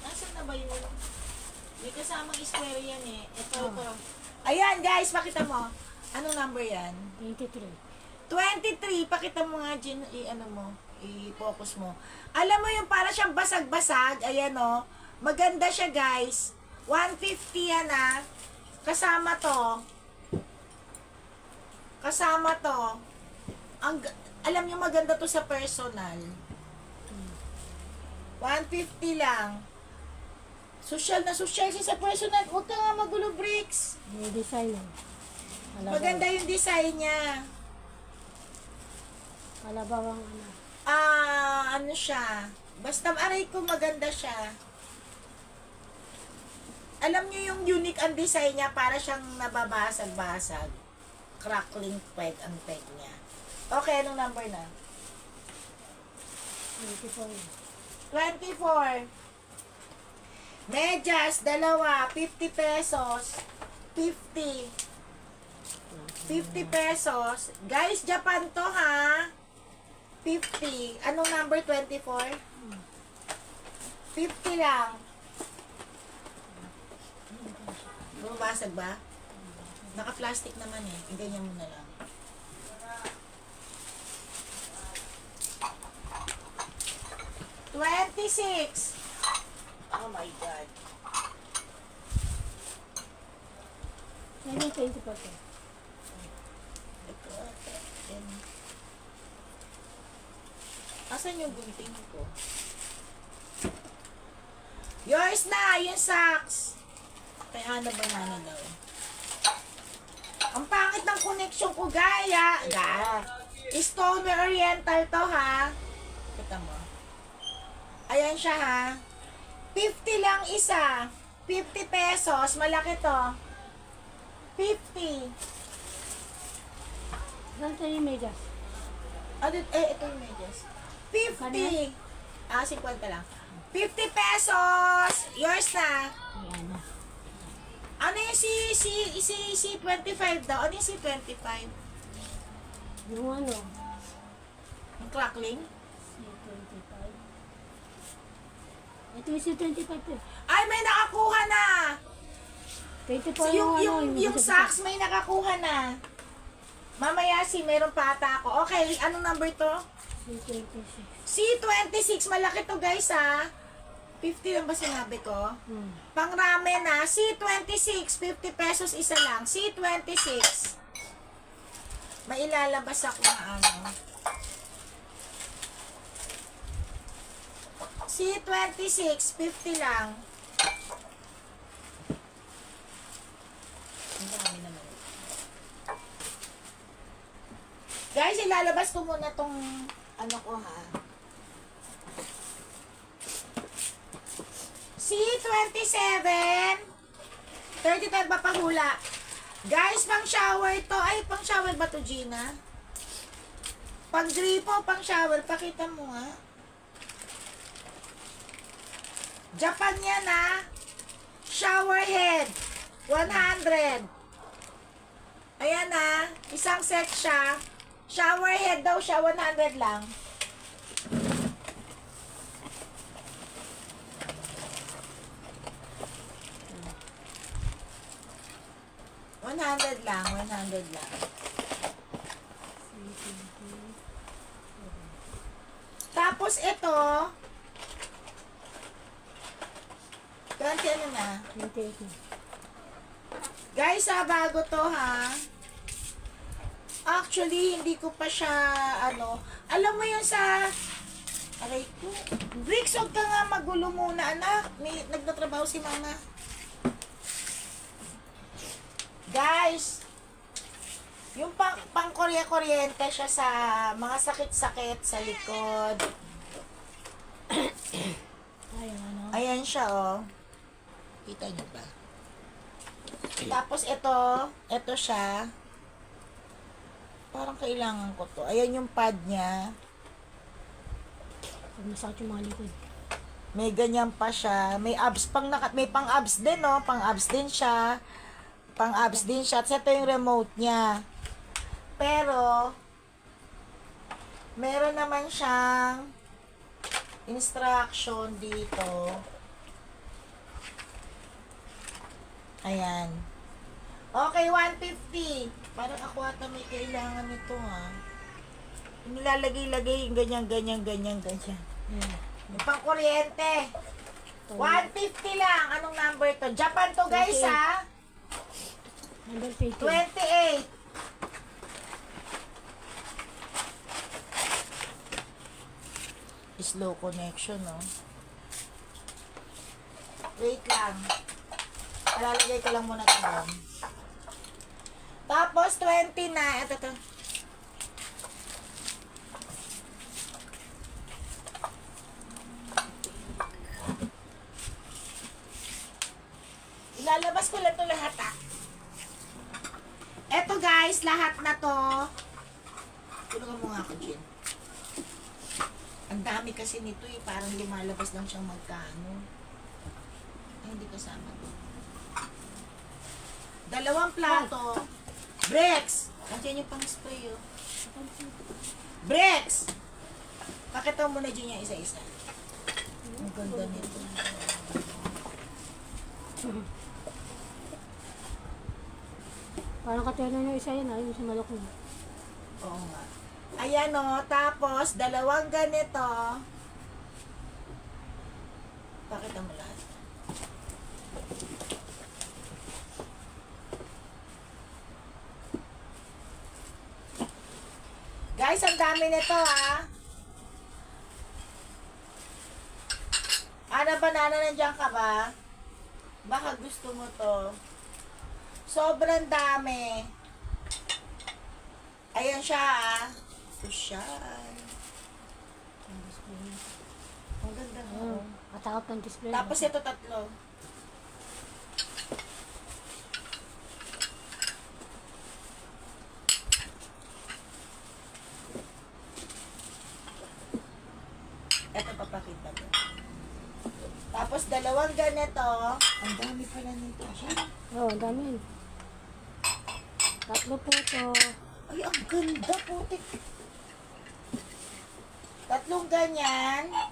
Nasaan na ba yun? May kasamang square yan eh. Ito. Ayan guys, pakita mo. Anong number yan? 23. 23. Pakita mo nga, Jean, i-focus mo. Alam mo yung para siyang basag-basag. Ayan o. Maganda siya guys. 150 yan ah. Kasama to. Alam niyo maganda to sa personal. 150 lang. Social na social siya sa personal. Huwag ka nga magulo, Bricks. May design lang. Maganda yung design niya. Kalabaw ang ano. Ano siya? Basta aray ko maganda siya. Alam niyo yung unique ang design niya, para siyang nababasag-basag. Crackling peg ang peg niya. Okay, anong number na? 24. 24. Medyas, dalawa, 50 pesos. 50. 50 pesos. Guys, Japan to ha. 50. Anong number 24? 50 lang. Bumabasag ba? Naka-plastic naman eh. Ganyan mo na lang. $26. Oh my God. Yan yung 24 ko. Asan yung gunting ko? Yours na! Yung socks! Kaya na banana daw. Ang pangit ng connection ko, gaya! Stoneware Oriental to, ha? Kita mo. Ayan siya, ha? 50 lang isa. 50 pesos. Malaki to. 50. Saan tayo yung medyas? Ito yung medyas. 50. Kanya? 50 lang. 50 pesos. Yours na. Ayan na. Ano yung si 25 daw? Ano yung si 25? Yung ano? Yung crackling? C25. Ito yung C25 eh. Ay, may nakakuha na! 24 So, yung socks may nakakuha na. Mamaya meron pa ata ako. Okay, anong number to? C26. C26, malaki to guys ha. 50 lang ba sinabi ko? Pang ramen na, C26, 50 pesos isa lang. C26. Mailalabas ako na ano. C26, 50 lang. Ang dami naman. Guys, ilalabas ko muna tong ano ko ha. C27 35 pa pahula. Guys, pang shower to. Ay, pang shower ba to, Gina? Pang gripo, pang shower. Pakita mo nga. Japan yan ha. Shower head. 100. Ayan ha. Isang set siya. Shower head daw siya. 100 lang. $100 lang, $100 lang. Tapos ito, 20 ano na? 28 na. Guys, bago to ha. Actually, hindi ko pa siya, alam mo yun sa, aray ko, Bricks, huwag ka nga magulo muna, anak. May nagtatrabaho si mama. Guys, yung pang kuryente siya sa mga sakit-sakit sa likod. Ayan ano. Ayan siya, oh. Kita niyo ba? Tapos ito siya. Parang kailangan ko to. Ayan yung pad niya. Pag masakit yung mga likod. May ganyan pa siya. May abs may pang abs din, no? Pang abs din siya. Pang abs din siya. At ito yung remote niya. Pero meron naman siyang instruction dito. Ayan. Okay, 150. Parang ako ata may kailangan nito, ha. Nilalagay-lagay yung ganyan. Ayan. Yung pang kuryente. 150 lang. Anong number to? Japan to, guys, 28. ha. Number 30. 28. Slow connection, no? Wait lang. Lalagay ko lang muna ito doon. Tapos, 20 na. Ito. Ilalabas ko lang to lahat ah. Eto guys, lahat na to. Tulungan mo nga ako, Jen. Ang dami kasi nito eh. Parang lumalabas lang siyang magkano. Ay, hindi kasama to. 2 plato. Brex! Nandiyan yung pang spray oh. Brex! Pakita mo na dyan yung isa-isa. Ang ganda nito. Parang katulad na yung isa yan, yung sa malok mo. Oo nga. Ayan o, tapos 2 ganito. Pakita mo lahat. Guys, ang dami nito ah. Ana, banana, nandiyan ka ba? Baka gusto mo to. Sobrang dami. Ayan siya ah. Social. Ang ganda mo. Katakot ng display. Tapos ito 3. Ito papakita ko. Tapos 2 ganito. Ang dami pala nito. Oo, ang dami yun. 3 po to. Ay, ang ganda putik. 3 ganyan. Oh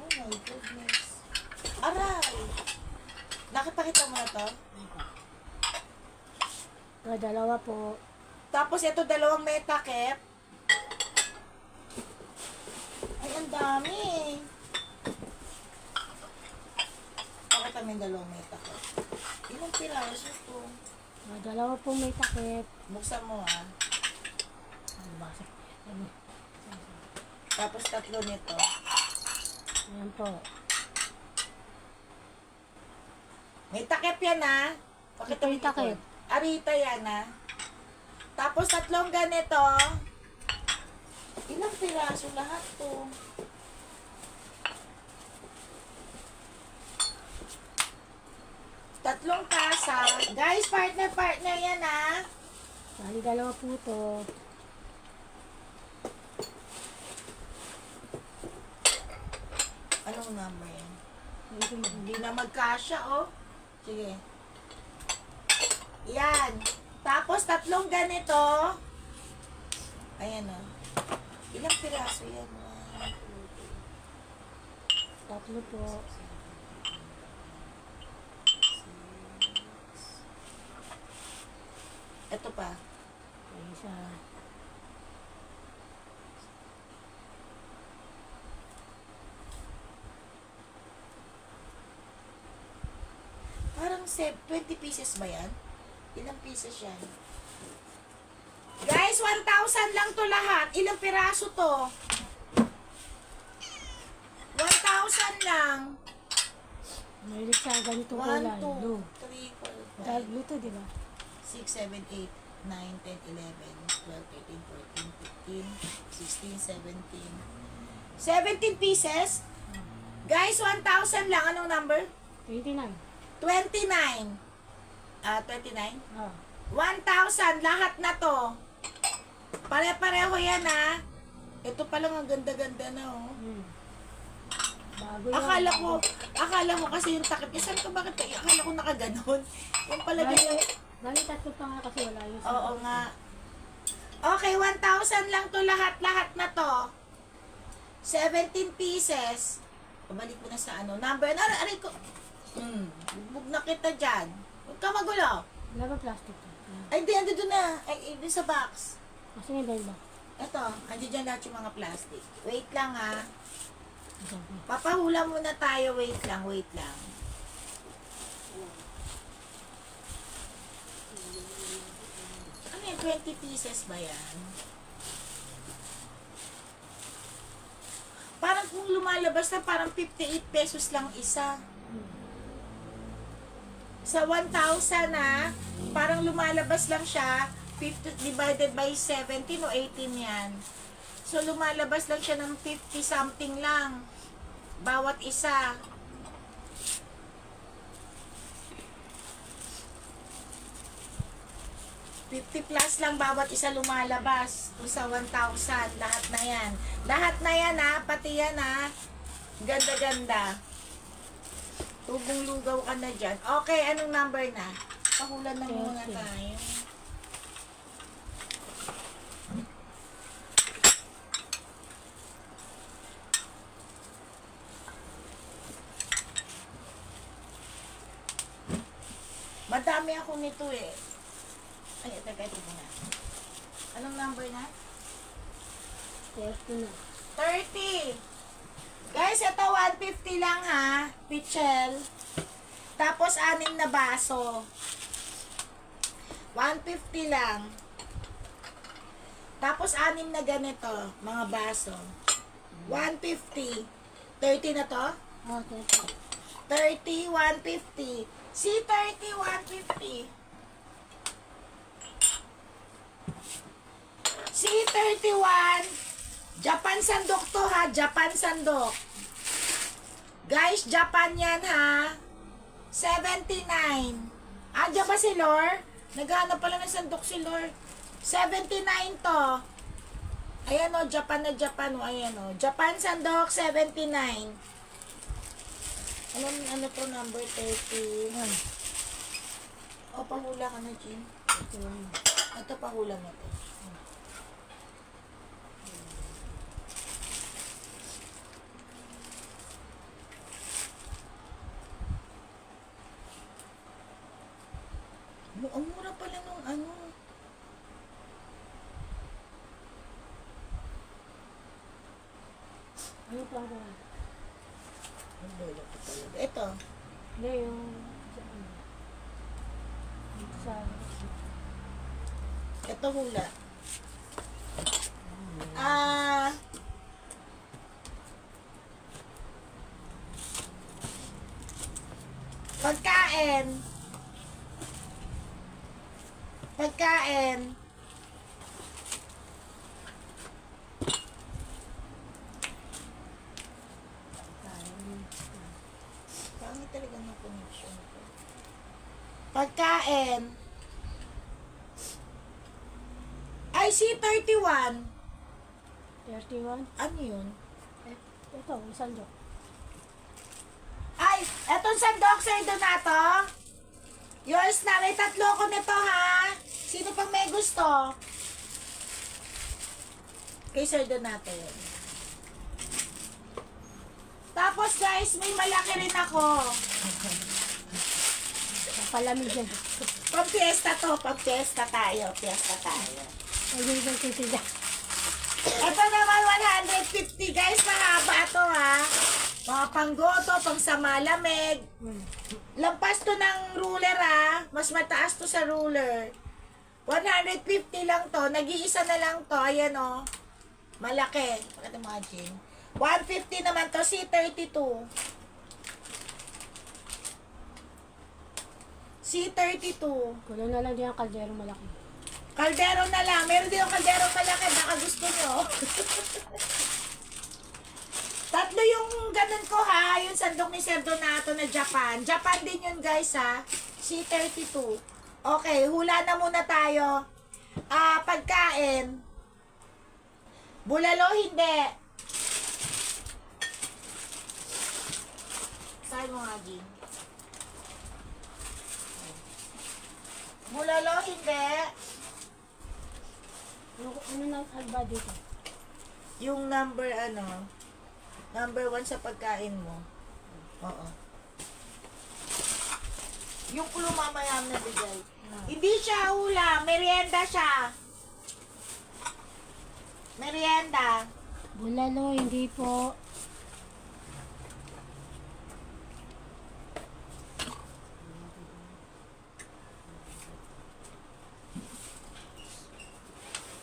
my goodness. Aray! Nakipakita mo na to? Ah, 2 po. Tapos ito 2 metakep. Ay, ang dami. Pakita mo yung 2 metakep. Ilang piraso to? Ah, 2 po may takip. Buksan mo ah. Ano ba? Ano? Tapos 3 nito. Ayan po. May takip yan ah. Pakita mo May takip. Arita yan ah. Tapos 3 ganito. Ilang piraso lahat to? Tatlong kasa. Guys, partner yan ah. Bali 2 po to. Anong number yan? Hindi na magkasya oh. Sige. Yan. Tapos 3 ganito. Ayan oh. Ilang piraso yan? 3 po. Ito pa. Ay, isa. Parang 20 pieces ba yan? Ilang pieces yan? Guys, 1,000 lang to lahat. Ilang piraso to? 1,000 lang. Mahilig sa ganito 1, kulay. 2, Blue. 3, 4, 5, Dark blue to, di ba? 6, 7, 8, 9, 10, 11, 12, 13, 14, 15, 16, 17. 17 pieces? Guys, 1,000 lang. Anong number? 29. 29. 29? Ah. 1,000. Lahat na to. Pare-pareho yan ha. Ito pa lang ang ganda-ganda na oh. Bago yan. Akala ko kasi yung takip. Saan ko bakit? Akala ko nakaganon. Yung pala ganyan. Bali 3 pa nga kasi wala yun. Oo nga. Okay, 1,000 lang to lahat na to. 17 pieces. Pabalik ko na sa ano. Number, aray ko. Bug na kita dyan. Huwag ka magulo. Wala ba plastic to? Ay, hindi, ando doon na. Ay, doon sa box. Kasi may bell ba? Ito, ando dyan lahat yung mga plastic. Wait lang ha. Sabi. Papahula muna tayo. Wait lang. Ano yan? 20 pieces ba yan? Parang kung lumalabas na parang 58 pesos lang isa. Sa 1,000 na, parang lumalabas lang siya 50 divided by 17 o 18 yan. So lumalabas lang siya ng 50 something lang bawat isa. 50 plus lang bawat isa lumalabas. Kung sa 1,000. Lahat na yan. Lahat na yan ha. Pati yan ha. Ganda-ganda. Tubong lugaw ka na dyan. Okay, anong number na? Pakulan na muna 30. tayo. Madami ako nito eh. Ay, ito muna. Anong number na? 30 na. 30. Guys, ito 150 lang ha. Pichel. Tapos 6 na baso. 150 lang. Tapos 6 na ganito, mga baso. 150. 30 na to? Oh, 30. 30, 150. C30, 150. C31. Japan sandok to ha. Japan sandok. Guys, Japan yan ha. 79. Andiyan ba si Lor? Naghahanap pala ng sandok si Lor. 79 to. Ayan o, Japan na Japan o. Ayan o. Japan sandok, 79. Ano to number 30? O, pahula ka na, Jean. Ito, pahula mo to. Ang mura pala nung ano. Ano pa ako? Ang lola ko talaga. Ito. Hindi, yung... Sa... Ito hula. Pagkain. Pagkain. Pangit talaga ng connection ko. Pagkain. IC31. 31? Ano yun? Ito, isang joke. Ay, etong sandok, Sir Donato. Yours na. May 3 ko nito, ha? Sino pang may gusto? Kay Sir Donato yun. Tapos, guys, may malaki rin ako. Palamig yan. Pang-fiesta to. Pang-fiesta tayo. Fiesta tayo. Ayun yung titiga. Ito naman 150, guys. Mahaba to, ha? Mga panggoto, pang sa malamig. Lampas to ng ruler, ha? Mas mataas to sa ruler. 150 lang to. Nag-iisa na lang to. Ayan, oh. Malaki. Pakita mga Jean. 150 naman to. C32. C32. Kulang na lang din ang kaldero malaki. Kaldero na lang. Meron din yung kaldero malaki. Baka gusto nyo. 3 yung ganun ko ha. Yung sandok ni Sir Donato na Japan. Japan din yun guys ha. C32. Okay, hula na muna tayo. Pagkain. Bulalo hindi. Saan mo nga, Jean? Bulalo hindi. Ano na alba dito? Yung number number 1 sa pagkain mo. Oo. Yung kulo mamaya na bigay. Hindi siya hula, merienda siya. Merienda. Bulalo, hindi po.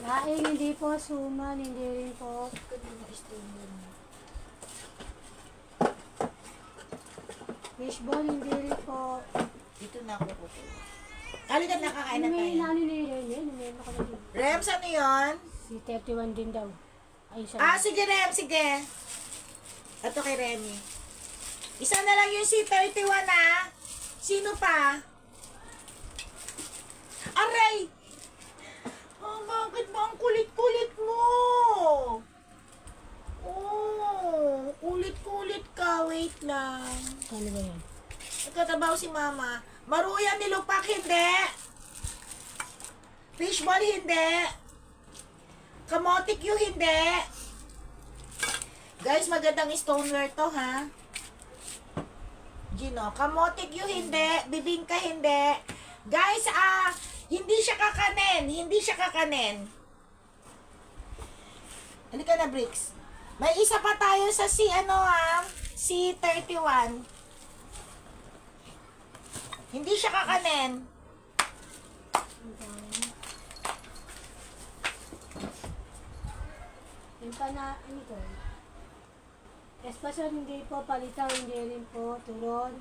Laing, hindi po. Suman, hindi rin po. Fishball, hindi rin po. Dito na ako kukuha. Halika na, kakain na May tayo. nani ni Rene, may nakalagay. Rems, ano yun? Si 31 din daw. Ay, siya. Sige Rem, sige. Ito kay Remy. Isa na lang yung C31 ha. Sino pa? Aray! bakit ba ang kulit-kulit mo? Oh, kulit-kulit ka. Wait lang. Ano ba yan? Nagkatabaw si mama. Maruyan nilupak, hindi. Fishball, hindi. Kamotik yung hindi. Guys, magandang stoneware to, ha? Gino, kamotik yung hindi. Bibingka, hindi. Guys, hindi siya kakanin. Hindi siya kakanin. Halika na, Bricks. May isa pa tayo sa C31. Hindi siya kakanin. Yung pa na, ano ko? Espasyon hindi po, palitaw hindi rin po, turon.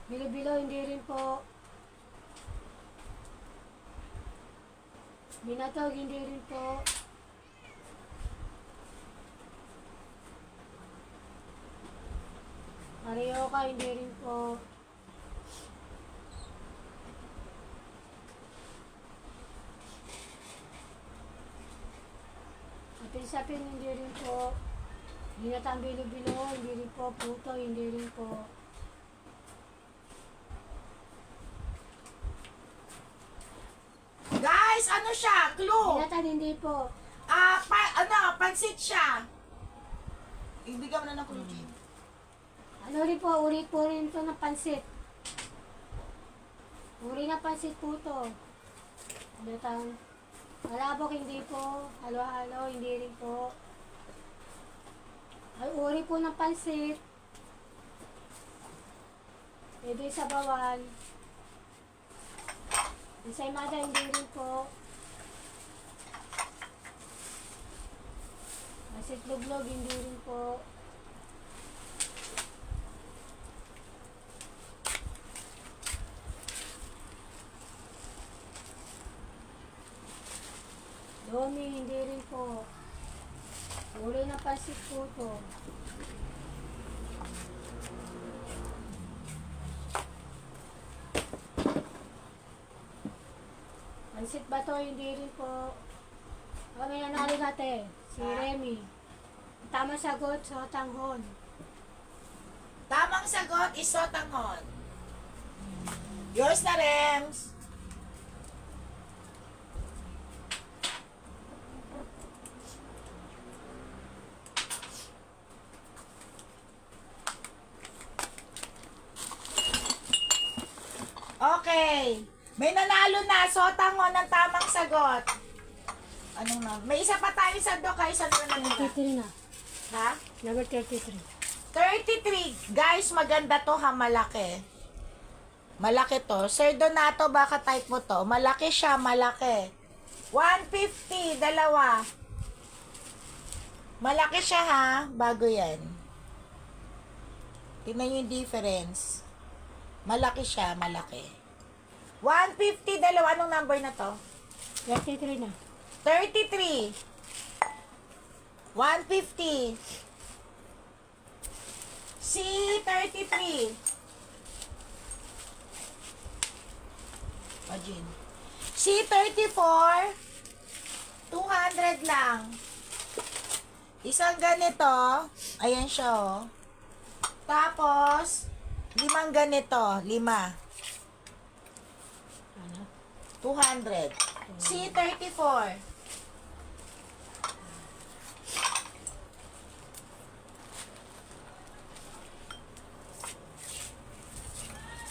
Bilo-bilo hindi rin po. Binatog hindi rin po. Arioka hindi rin po. Sapin-sapin hindi rin po. Ginatang bilo-bilo hindi rin po. Puto hindi rin po. Guys, ano siya? Clue. Ginatang hindi po. Pansit siya. Ibigay mo na ng clue, Jim. Ano rin po, uri po rin to ng pansit. Uri na pansit po to. Ginatang malabok hindi po. Halo-halo hindi rin po. Ay, uri po ng pansit. Pwede sa bawal. Ensaymada hindi rin po. Pansit luglog hindi rin po. Domi hindi rin po. Uri na pansit po to. Pansit ba to? Hindi rin po. May nanalo natin. Si Remy. Tama sagot, sotanghon. Tamang sagot is sotanghon. Yours na, Rems. Okay. May nanalo na. Sotanghon ng tamang sagot. Anong na? May isa pa tayo sa doka. Isa na nila. 33 na. Ha? Number 33. 33. Guys, maganda to ha. Malaki. Malaki to. Sir Donato, baka type mo to. Malaki siya. Malaki. 150. Dalawa. Malaki siya ha. Bago yan. Tingnan nyo yung difference. Malaki siya. Malaki. 150. Dalawa. Anong number na to? 33 na. 33. 150. C33. Imagine. C34. 200 lang. Isang ganito. Ayan siya, oh. Tapos, 5 ganito. 5. Ano? 200. C34.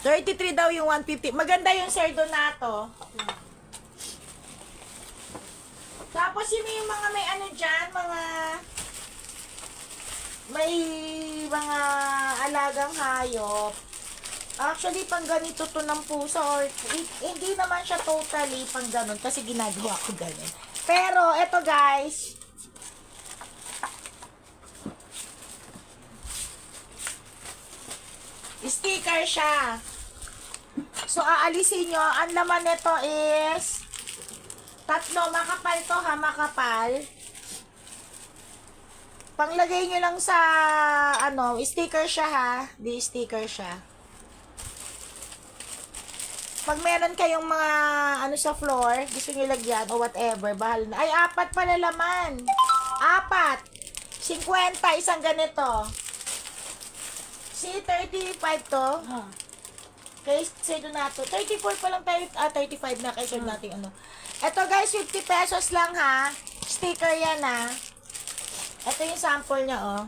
$33 daw yung 150. Maganda yung Sir Donato. Tapos yung mga may ano dyan, may mga alagang hayop. Actually, pang ganito to ng pusa or hindi naman siya totally pang ganun kasi ginagawa ko ganun. Pero, eto guys. Sticker siya. So, aalisin nyo. Ang laman nito is 3. Makapal to ha, makapal. Panglagay nyo lang sa, sticker siya ha. Di sticker siya. pag meron kayong mga ano sa floor, gusto nyo lagyan o whatever, bahal na. Ay, 4 pala laman. 4. 50, isang ganito. Si 35 to. Ah. Kay Sir Donato. 34 pa lang tayo. 35 na kay Sir natin ano. Ito guys, 50 pesos lang ha. Sticker yan ha. Ito yung sample niya oh.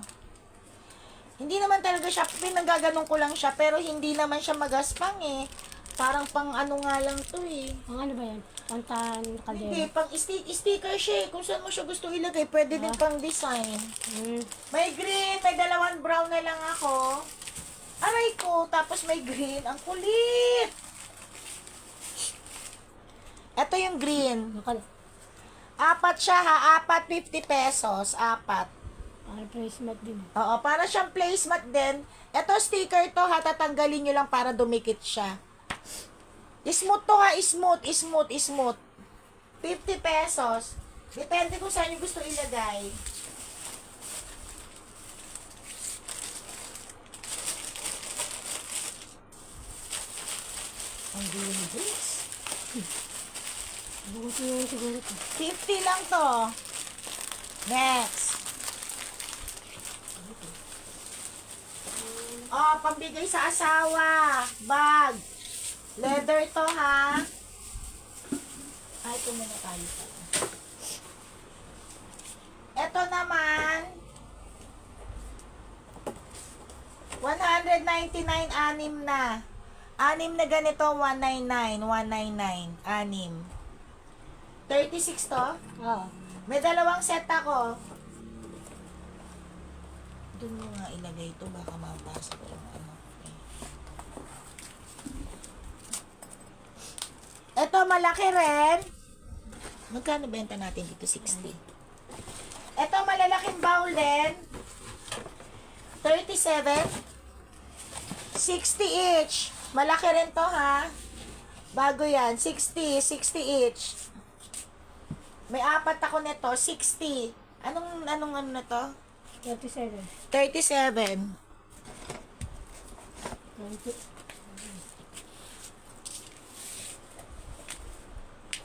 Hindi naman talaga siya, pinagaganon ko lang siya, pero hindi naman siya magaspang eh. Parang pang ano nga lang to eh. Ang ano ba yan? Pantan Hindi, kaldero. pang sticker siya eh. Kung saan mo siya gusto ilagay, pwede din pang design. Hmm. May green, may 2 brown na lang ako. Aray ko, tapos may green. Ang kulit! Ito yung green. Nakal. 4 siya ha, 4, 50 pesos. 4. Ang replacement din. Oo, para siyang placemat din. Ito sticker to ha, tatanggalin nyo lang para dumikit siya. Smooth to ha, smooth. 50 pesos. Depende kung saan nyo gusto ilagay. Ang bilis. Bukas na yun siguro ito. 50 lang to. Next. Oh, pambigay sa asawa. Bag. Leather to ha. Ay, ito muna tayo. Ito naman. 199, 6 na. 6 na ganito, 199, 199, 6. 36 to? Oo. May 2 set ako. Doon mo nga ilagay ito, baka mapasok yung ano. Ito, malaki rin. Magkano benta natin dito? 60. Ito, malalaking bowl din. 37. 60 each. Malaki rin to ha. Bago yan. 60 each. May 4 ako nito. 60. Anong ano na to? 37. 37. 20.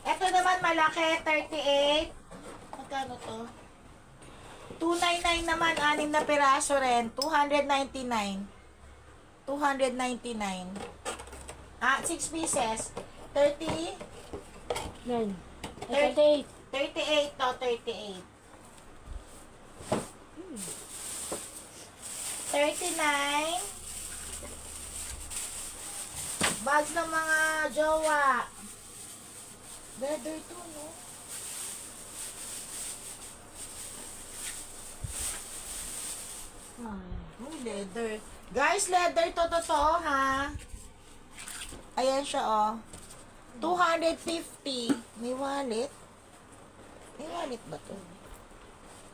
Ito naman malaki, 38. Magkano to? 299 naman, 6 na piraso rin. 299. 299. 6 pieces. 30. 9. 38. 38 to, 38. 39. Bags ng mga jowa. Leather to, no? Oh, leather. Guys, leather to, totoo, ha? Ayan siya, oh. 250. May wallet. May wallet ba to?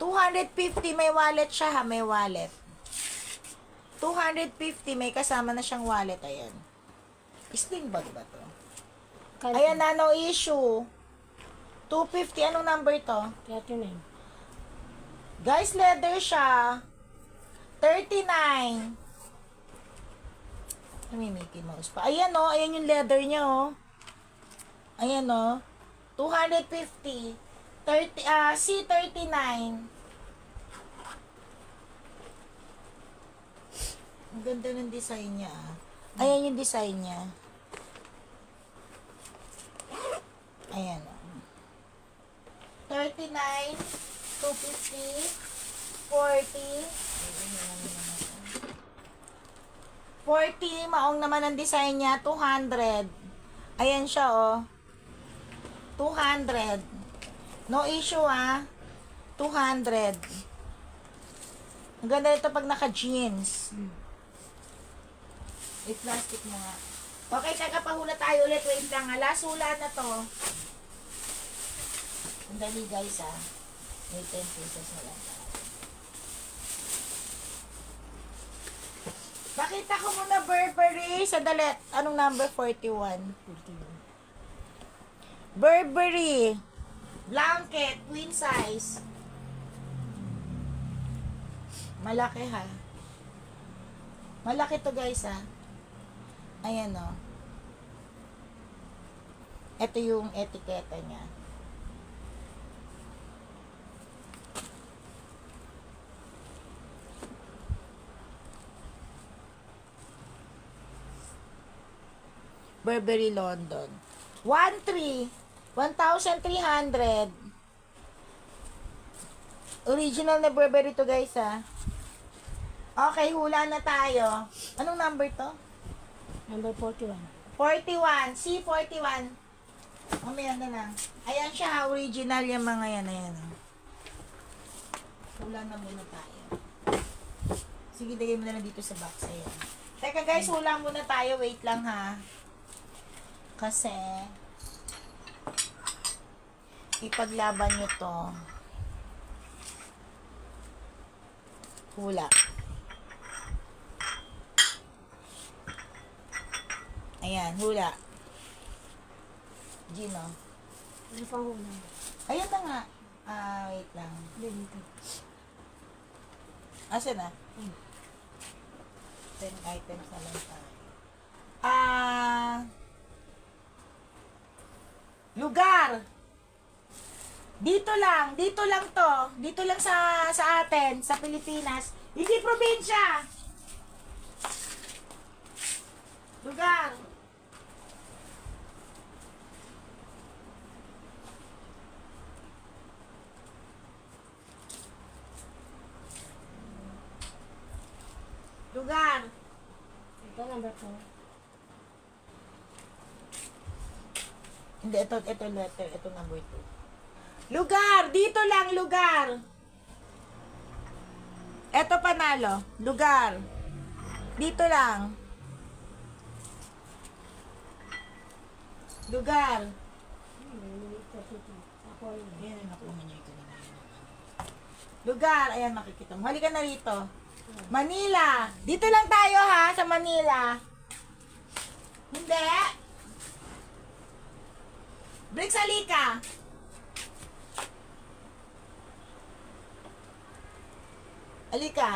250, may wallet siya, ha? May wallet. 250, may kasama na siyang wallet. Ayan. Sling bag ba to? Ayan na, no issue. 250, anong number to? 39. Guys, leather siya. 39. May Mickey Mouse pa. Ayan o, ayan yung leather niya o. Ayan o. 250. C39. Ang ganda ng design niya ah. Ayan yung design niya. Ayan o. 39, 250, 40, 40, maong naman ang design niya, 200. Ayan siya, oh. 200. No issue, ah. 200. Ang ganda nito pag naka-jeans. May plastic mo nga. Okay, kakapahula tayo ulit. Wait lang, ha. Last hula na to. Ang dali, guys, ah. May 10 pieces na lang. Bakita ko muna Burberry sa dalet. Anong number? 41. Burberry. Blanket. Queen size. Malaki ha. Malaki to guys ha. Ayan o. Ito yung etiketa niya. Burberry London. 1,300. Original na Burberry to guys ha. Okay, hula na tayo. Anong number to? Number 41. 41. C41. Mamaya na lang. Ayan siya ha, original yung mga yan. Ayan. Hula na muna tayo. Sige, lagay mo na lang dito sa box. Ayan. Teka guys, hula muna tayo. Wait lang ha. Kasi ipaglaban nyo to. Hula. Ayan, hula. Gino. Ano pang una? Ayan na nga. Wait lang. Dito. Asa na? 10 items na lang tayo. Lugar. Dito lang to. Dito lang sa atin, sa Pilipinas. Hindi probinsya. Lugar. Lugar. Ito number 4. Hindi, ito letter. Ito number 2. Lugar! Dito lang, lugar! Ito panalo. Lugar. Dito lang. Lugar. Ayan, nakuha niya ito. Lugar. Ayan, makikita mo. Halika na rito. Manila. Dito lang tayo ha, sa Manila. Hindi. Bricks, halika. Halika.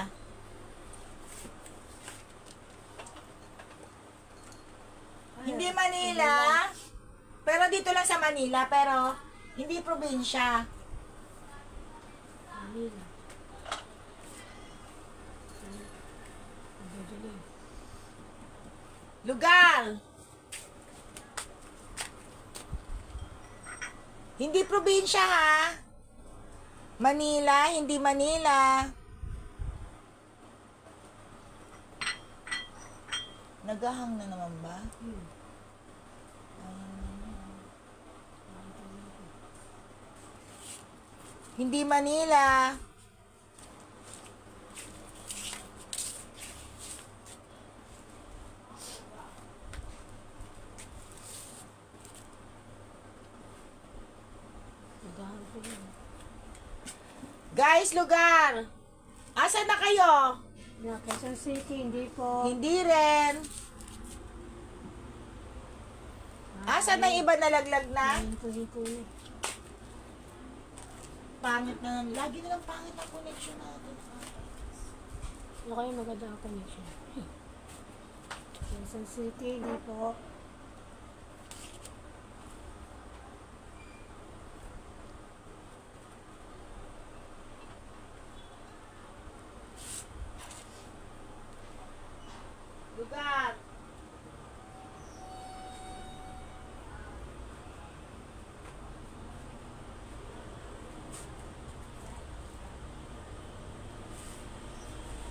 Hindi Manila. Pero dito lang sa Manila. Pero hindi probinsya. Manila. Lugar. Hindi probinsya ha. Manila, hindi Manila. Nagahang na naman ba? Hindi Manila. Guys, lugar. Asa na kayo? Quezon City, hindi po. Hindi rin. Asa na yung iba nalaglag na? Hindi. Pangit na. Lagi na lang pangit ang connection natin. Ano kayo maganda ang connection? Quezon City, hindi po. Lugar.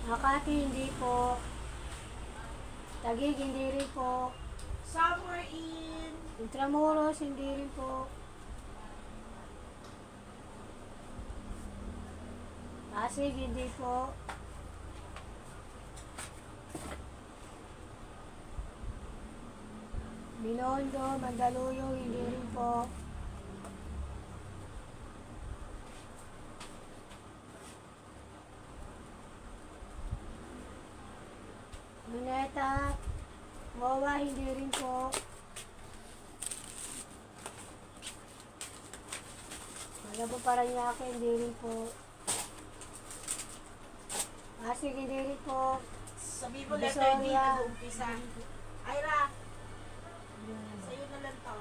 Makati, hindi po. Taguig, hindi rin po. Somewhere in... Intramuros, hindi rin po. Pasig, hindi po. Binondo, Mandaluyong, hindi rin po. Luneta, Wawa, hindi rin po. Wala po Paranaque, hindi rin po. Pasig, hindi rin po. Sabi mo letter D Visoria. nag-uumpisa. Ira, sa'yo na lang to.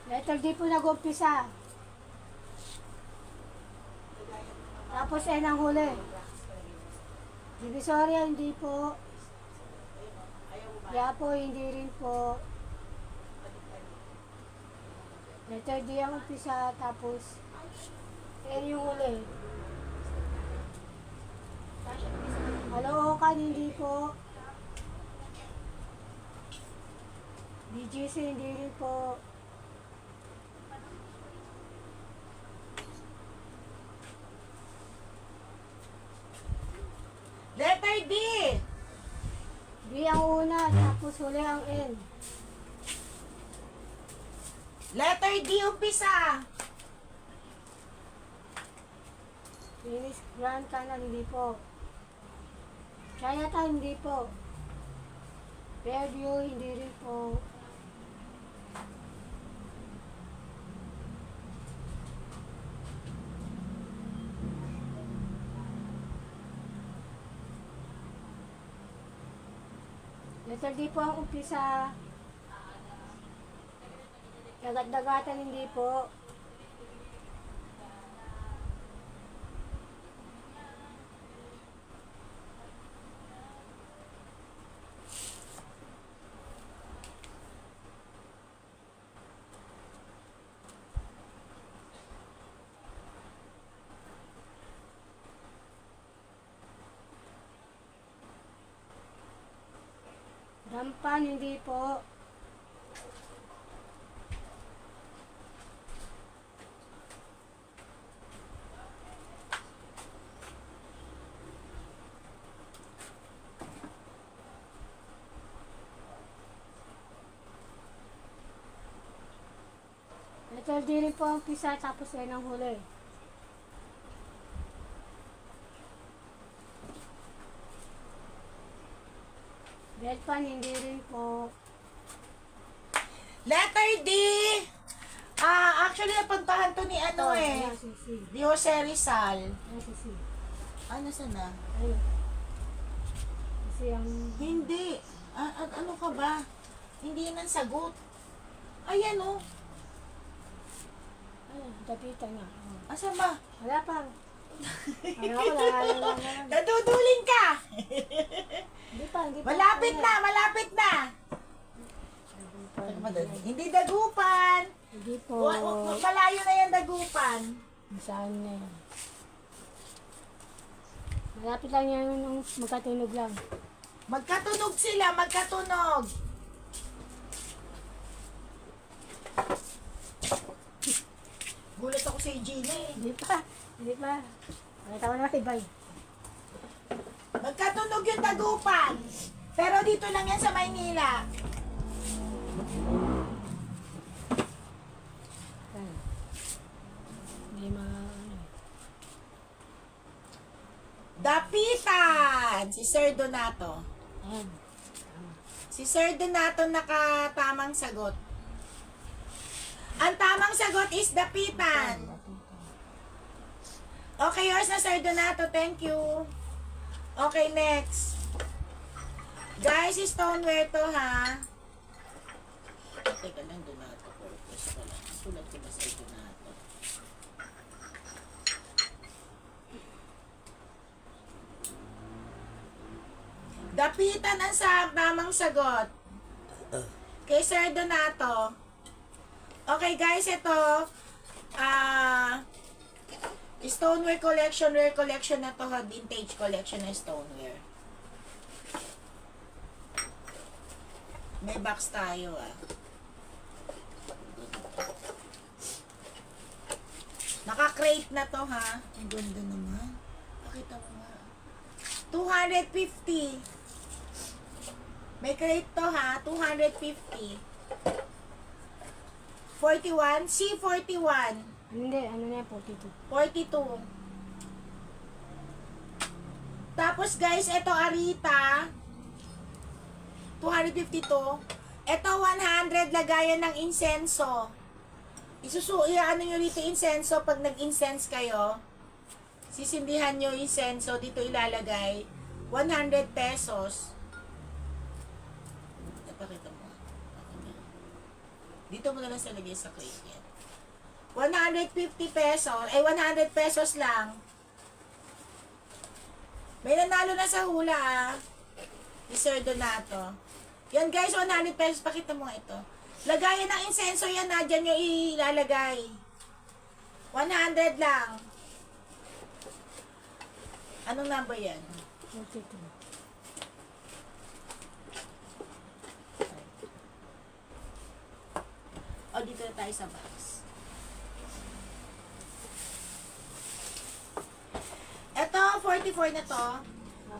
Letter D po nag-umpisa. Tapos N ang huli. Divisoria, hindi po. Yapo, hindi rin po. Letter D ang umpisa, tapos N yung huli. Caloocan, hindi po. BGC, hindi rin po. Letter D. B ang una, tapos huli ang N. Letter D umpisa. Phoenix Grand Canal, hindi po. Chinatown, hindi po. Fairview, hindi rin po. Letter D po ang umpisa. Dagat-dagatan, hindi po. Dampan, hindi po. Letter D rin po ang pisa, tapos yan ang huli. Belpan, hindi rin po. Letter D. Actually, napuntahan to ni ano eh. Ayan, si C. Di Jose Rizal. Ayan, si C. Ano sana? Ayun. Kasi ang... Hindi. Ano ka ba? Hindi yan ang sagot. Ayan oh. Ayun, tapitan nga. Oh. Asan ba? Wala pa. Ano ko lang. Nadudulin ka. Hindi pa, hindi pa. Malapit na, malapit na. Hindi dagupan. Hindi po. Malayo na yan dagupan. Saan na yan? Malapit lang yan nung magkatunog lang. Magkatunog sila, magkatunog. Gulat ako sa Gina eh. Hindi pa. Hindi pa. Nakita ko na tibay. Magkatunog yung dagupan. Pero dito lang yan sa Maynila. Ayan. Hindi ano. Dapitan! Si Sir Donato. Ayan. Si Sir Donato nakatamang sagot. Ang tamang sagot is dapitan. Okay, yours na Sir Donato. Thank you. Okay, next. Guys, stoneware to ha. Teka lang, Donato. Purpose ko lang. Sulat ko ba Sir Donato? Dapitan ang tamang sagot. Kay Sir Donato. Okay guys, ito stoneware collection, rare collection na to ha, vintage collection na stoneware. May box tayo Naka-crate na to ha. Ang ganda naman. Pakita mo nga. 250. May crate to ha, 250. 41, C41. Hindi, ano na yan, 42. 42. Tapos guys, ito Arita. 252. Ito 100 lagayan ng insenso. Ano nyo dito insenso pag nag-incense kayo. Sisindihan nyo insenso, dito ilalagay. 100 pesos. Napakita mo. Dito mo na lang sa lagay sa crate yan. 150 pesos, 100 pesos lang. May nanalo na sa hula ni Sir Donato. Yan guys, 100 pesos. Pakita mo nga ito. Lagayan ng insenso yan na. Diyan nyo ilalagay. 100 lang. Anong number yan? 42. O, dito na tayo sa box. Ito, 44 na to.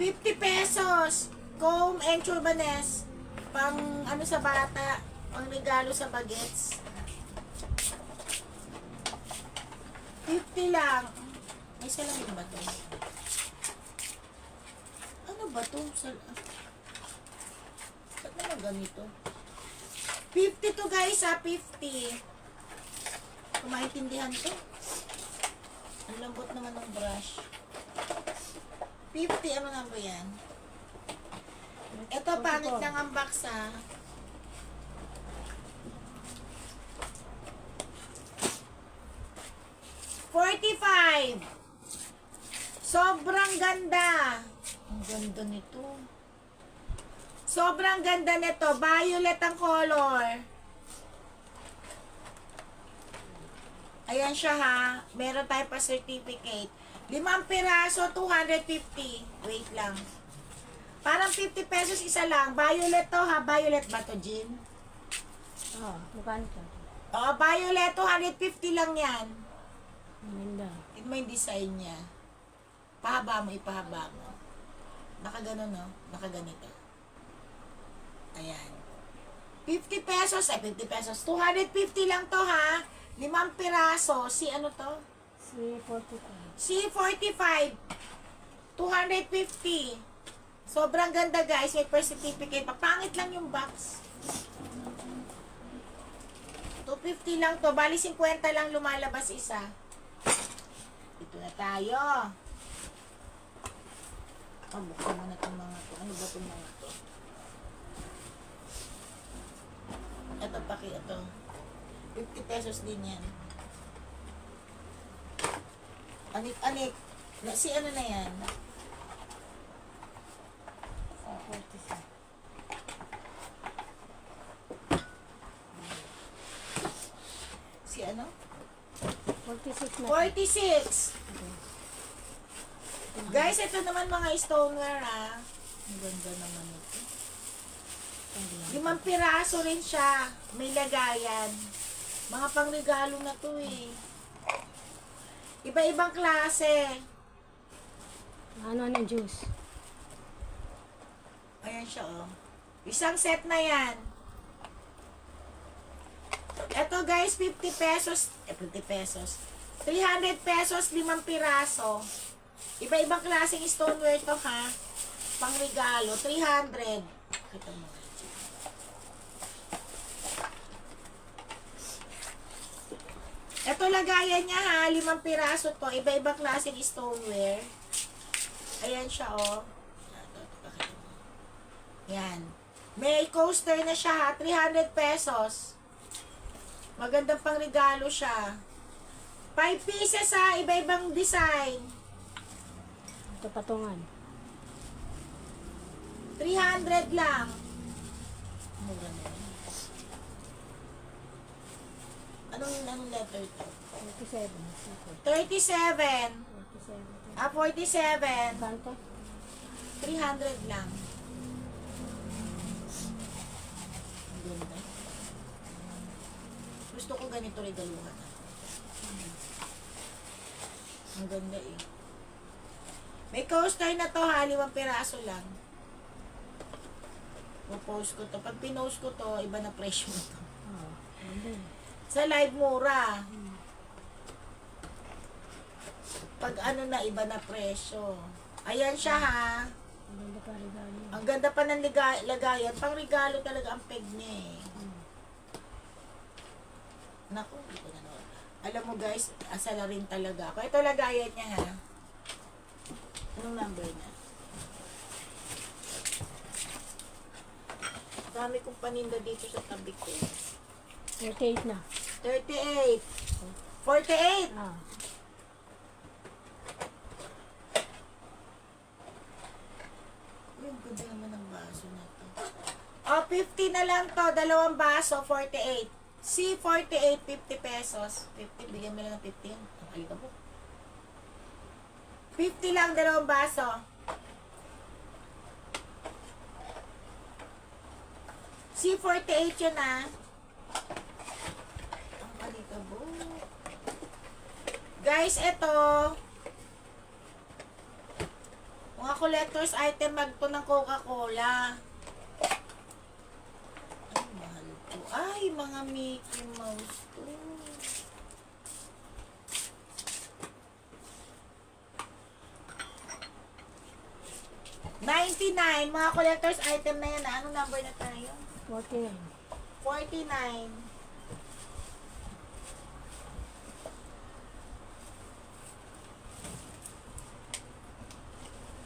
50 pesos. Comb and Churbanes. Pang ano sa bata. Pang regalo sa bagets. 50 lang. May salamin ba to? Ano ba to? Ba't naman ganito? 50 to guys 50. Kung maintindihan to. Ang lambot naman ng brush. 50, ano nga ba yan? Ito, pangit ng unbox 45. Sobrang ganda. Ang ganda nito. Sobrang ganda nito. Violet ang color. Ayan siya ha. Meron tayo pa certificate. 5 piraso, 250. Wait lang. Parang 50 pesos isa lang. Violet to ha. Violet ba to, Jean? Magkano to? Violet, 250 lang yan. Maganda. Ito mo yung design niya. Pahaba mo, ipahaba mo. Nakaganon, no? Nakaganito. Ayan. 50 pesos, 50 pesos. 250 lang to, ha? 5 piraso. Si ano to? C45. C45. 250. Sobrang ganda, guys. May birth certificate. Papangit lang yung box. 250 lang to. Bali, 50 lang lumalabas isa. Ito na tayo. Buksan mo na itong mga to. Ano ba itong mga to? Ito, ito. 50 pesos din yan. Anik. Si ano na yan? C46. Si ano? 46 na. 46. Guys, ito naman mga stoneware ha. Ang ganda naman ito. 5 piraso rin siya. May lagayan. Mga pangregalo na to eh. Iba-ibang klase. Ano ng juice? Ayan siya oh. Isang set na yan. Ito guys, 50 pesos. 50 pesos. 300 pesos, 5 piraso. Iba-ibang klaseng stoneware to ha. Pangregalo, 300. Kita mo. Ito lagayan niya ha, 5 piraso to. Iba-ibang klaseng stoneware. Ayan siya oh. Yan. May coaster na siya ha, 300 pesos. Magandang pangregalo siya. 5 pieces ha, iba-ibang design. Ito patungan. 300 lang. Anong letter to? 47. 37. 47. 47. Magkano to? 300 lang. Ang ganda. Gusto ko ganito regaluhan. Ang ganda eh. May coaster na to ha, 5 piraso lang. Post ko to. Pag pinost ko to, iba na presyo na to. Sa live mura. Pag ano na, iba na presyo. Ayan siya ha. Maganda pa regalo. Ang ganda pa ng lagayan. Pang regalo talaga ang peg niya eh. Naku, hindi ko na naman. Alam mo guys, asala rin talaga ako. Ito lagayan niya ha. Anong number na? Dami kong paninda dito sa tabi ko. 48 na. 38. 48. Ah. Yung ganda naman ng baso na to. O, 50 na lang to. Dalawang baso, 48. C, 48, 50 pesos. 50, bigyan mo lang ng 50 yan. Ang halika po. 50 lang, dalawang baso. C, 48 yun ah. Ang halika po. Guys, eto. Mga collector's item mag to ng Coca-Cola. Ay, mahal to. Ay, mga Mickey Mouse to. $99. Mga collector's item na yan. Anong number na tayo? 49. 49.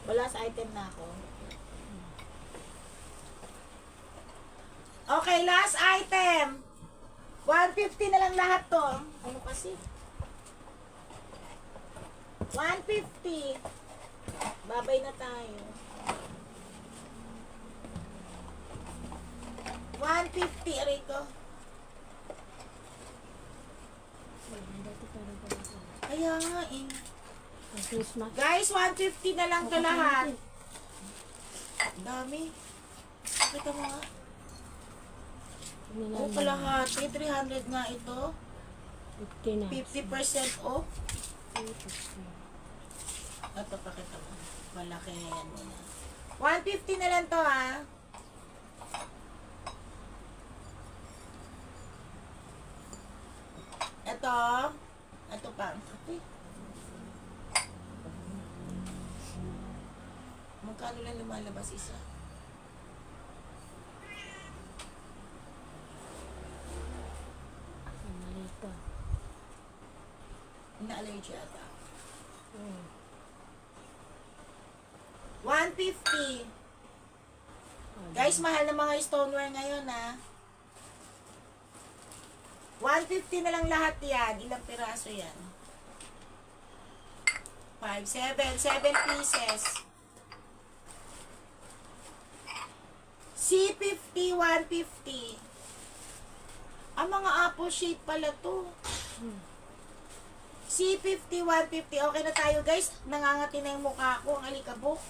Wala sa item na ako. Okay, last item. 150 na lang lahat to. Ano kasi? 150. Babay na tayo. 150, aray ko. Kaya nga eh. Ang Christmas. Guys, 150 na lang to lahat. Dami. Kita mo nga. Oh, kalahati. 300 nga ito. 50 na. 50% off. Ito, pakita mo. Malaki yan muna. 150 na lang to ha. Ito. Ito pa. Ate. Magkano lang lumalabas isa? Ang maliit pa. Na-allergy ata. 150. Guys, mahal na mga stoneware ngayon ha. 150 na lang lahat yan. Ilang piraso yan? 5, 7 pieces. C50, 150. Ang mga apple shape pala to. C50, 150. Okay na tayo guys. Nangangati na yung mukha ko. Ang alikabok.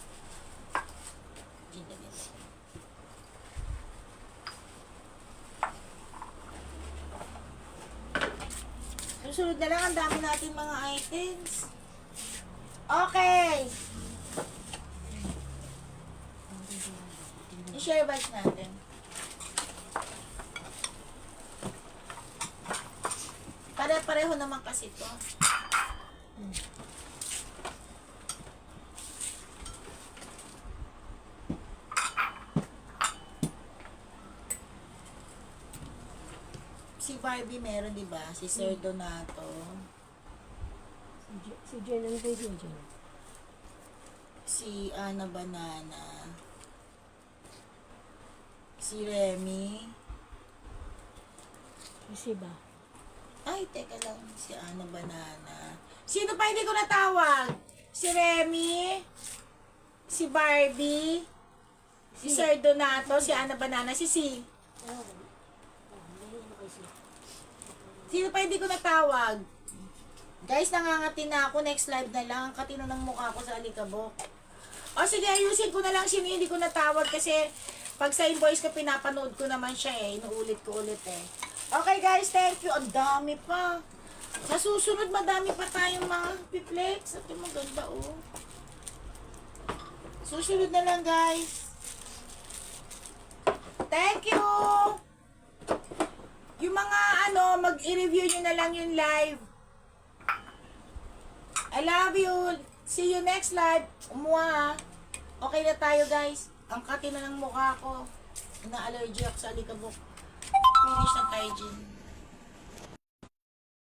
Susunod na lang. Ang dami natin mga items. Okay. I-share batch natin. Pare-pareho naman kasi to. Si Barbie meron, di ba? Si Sir Donato. Si Jen, ano ba yung Jen? Si Ana Banana. Si Remy. Si ba? Ay, teka lang. Si Ana Banana. Sino pa hindi ko natawag? Si Remy. Si Barbie. Si Sir Donato. Si Ana Banana. Si C. Sino pa hindi ko natawag? Guys, nangangati na ako. Next live na lang. Ang katino ng mukha ko sa alikabok. O sige, ayusin ko na lang sino hindi ko natawag kasi pag sa invoice ko, pinapanood ko naman siya eh. Inuulit ko ulit eh. Okay guys, thank you. Ang dami pa. Sa susunod, madami pa tayong mga piplex. Ito maganda oh. Susunod na lang guys. Thank you! Yung mga mag-i-review nyo na lang yung live. I love you. See you next live. Umuha. Okay na tayo guys. Ang kati na ng mukha ko. Na-allergy ako sa alikabok. Finish na tayo, Jean.